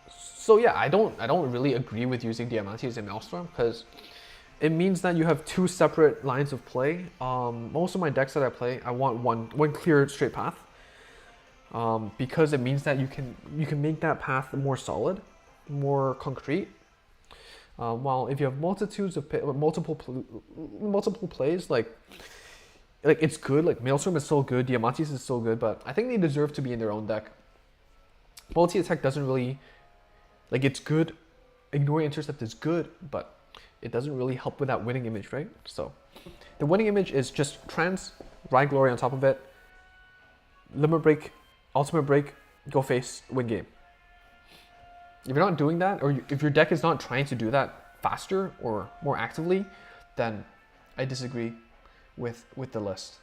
So yeah, I don't really agree with using Diamantes and Maelstrom because it means that you have 2 separate lines of play. Most of my decks that I play, I want one clear straight path because it means that you can make that path more solid, more concrete. While if you have multitudes of multiple plays, like it's good. Like Maelstrom is so good, Diamantes is so good, but I think they deserve to be in their own deck. Multi-attack doesn't really, like, it's good. Ignoring intercept is good, but it doesn't really help with that winning image, right? So the winning image is just TransGlory on top of it, limit break, ultimate break, go face, win game. If you're not doing that, or if your deck is not trying to do that faster or more actively, then I disagree with the list.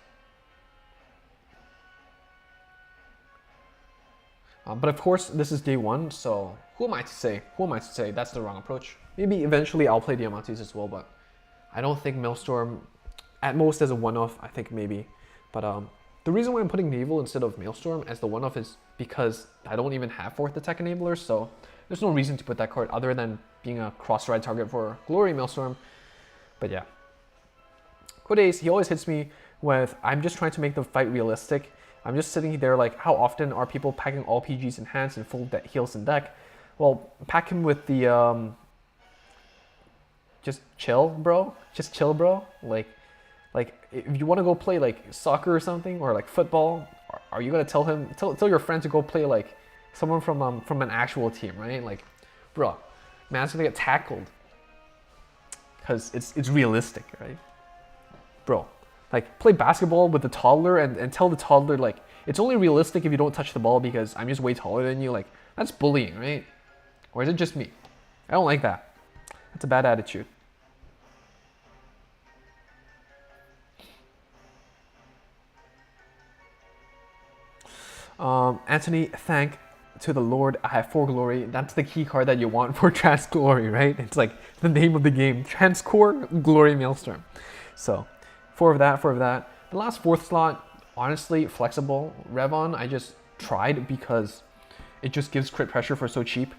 But of course, this is day one, so who am I to say? Who am I to say that's the wrong approach? Maybe eventually I'll play Diamantes as well, but I don't think Maelstrom, at most as a one-off, I think maybe. But the reason why I'm putting Naval instead of Maelstrom as the one-off is because I don't even have 4th attack enablers, so there's no reason to put that card other than being a cross-ride target for Glory Maelstrom. But yeah. Kodace, he always hits me with, I'm just trying to make the fight realistic. I'm just sitting there like, how often are people packing all PGs in hands and full heals in deck? Well, pack him with the, just chill, bro. Just chill, bro. Like if you want to go play like soccer or something, or like football, are you gonna tell your friend to go play like someone from an actual team, right? Like, bro, man's gonna get tackled because it's realistic, right? Bro, like, play basketball with the toddler and tell the toddler, like, it's only realistic if you don't touch the ball because I'm just way taller than you. Like, that's bullying, right? Or is it just me? I don't like that. That's a bad attitude. Anthony, thank to the Lord, I have 4 glory. That's the key card that you want for TransGlory, right? It's like the name of the game. TransGlory Glory Maelstrom. So, 4 of that, 4 of that. The last 4th slot, honestly, flexible. Revon, I just tried because it just gives crit pressure for so cheap.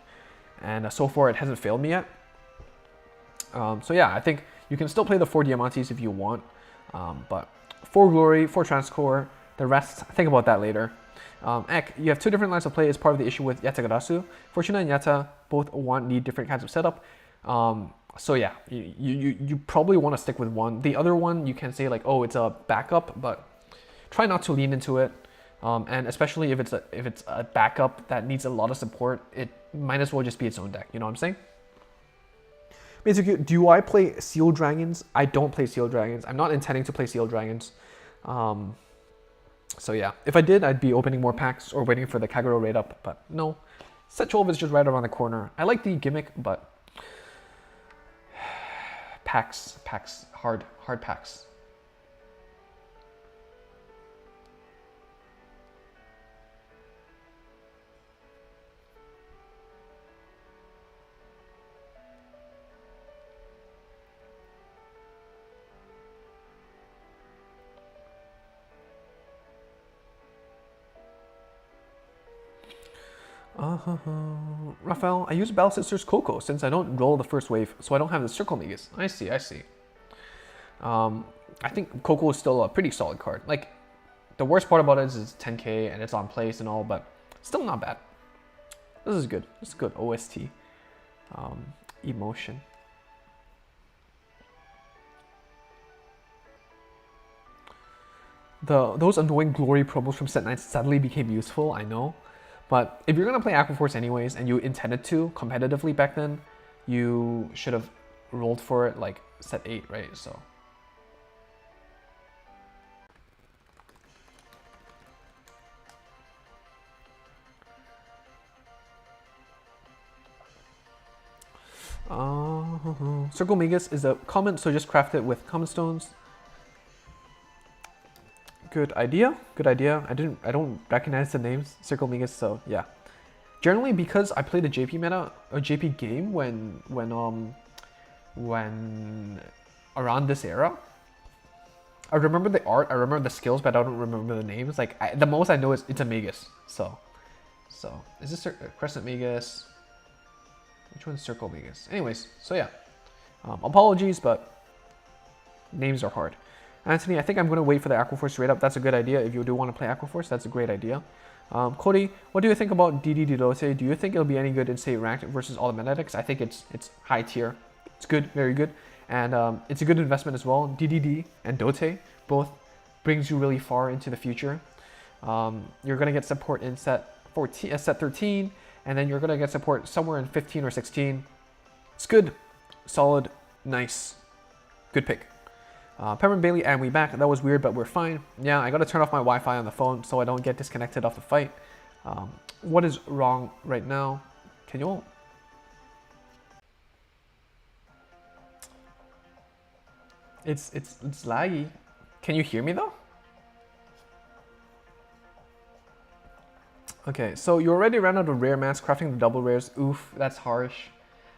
And so far, it hasn't failed me yet. So yeah, I think you can still play the 4 Diamantes if you want. But 4 Glory, 4 Transcore, the rest, think about that later. Ek, you have 2 different lines of play as part of the issue with Yatagarasu. Fortuna and Yata both need different kinds of setup. So yeah, you probably want to stick with one. The other one, you can say like, oh, it's a backup, but try not to lean into it. And especially if it's a backup that needs a lot of support, it might as well just be its own deck. You know what I'm saying? Basically, do I play Seal Dragons? I don't play Seal Dragons. I'm not intending to play Seal Dragons. So yeah, if I did, I'd be opening more packs or waiting for the Kagero raid up. But no, set 12 is just right around the corner. I like the gimmick, but packs, hard packs. Raphael, I use Battle Sisters Coco since I don't roll the first wave, so I don't have the Circle Megas. I see. I think Coco is still a pretty solid card. Like, the worst part about it is it's 10k and it's on place and all, but still not bad. This is good. This is good. OST. Emotion. Those annoying Glory promos from Set 9 suddenly became useful, I know. But if you're going to play Aqua Force anyways, and you intended to competitively back then, you should have rolled for it like Set 8, right? So. Circle Megas is a common, so just craft it with common stones. Good idea. Good idea. I don't recognize the names Circle Megas, so yeah. Generally, because I played a JP meta, a JP game when around this era, I remember the art, I remember the skills, but I don't remember the names. Like the most I know is it's a Magus. So is this Crescent Magus? Which one's Circle Magus? Anyways, so yeah. Apologies, but names are hard. Anthony, I think I'm going to wait for the Aqua Force raid up. That's a good idea. If you do want to play Aqua Force, that's a great idea. Cody, what do you think about DD Didote? Do you think it'll be any good in, say, ranked versus all the meta decks? I think it's high tier. It's good, very good. And it's a good investment as well. DDD and Dote both brings you really far into the future. You're going to get support in set set 13, and then you're gonna get support somewhere in 15 or 16. It's good, solid, nice, good pick. Peppermint Bailey and we back. That was weird, but we're fine. Yeah, I gotta turn off my Wi-Fi on the phone so I don't get disconnected off the fight. What is wrong right now? Can you all? It's laggy. Can you hear me though? Okay, so you already ran out of rare mats, crafting the double rares. Oof, that's harsh.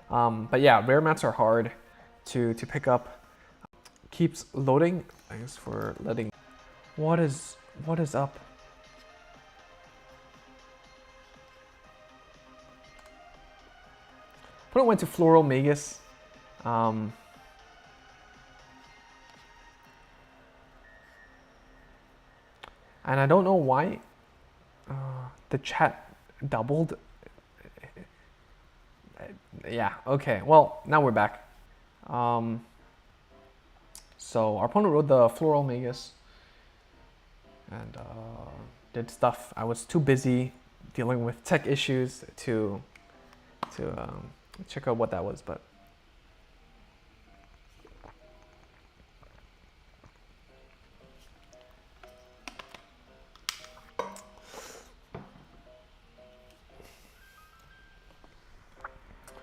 But yeah, rare mats are hard to pick up. Keeps loading. Thanks for letting. What is up? Opponent went to Floral Magus. And I don't know why the chat doubled. Yeah, okay. Well, now we're back. So our opponent rode the Floral Magus and did stuff. I was too busy dealing with tech issues to check out what that was, but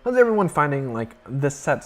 how's everyone finding like this set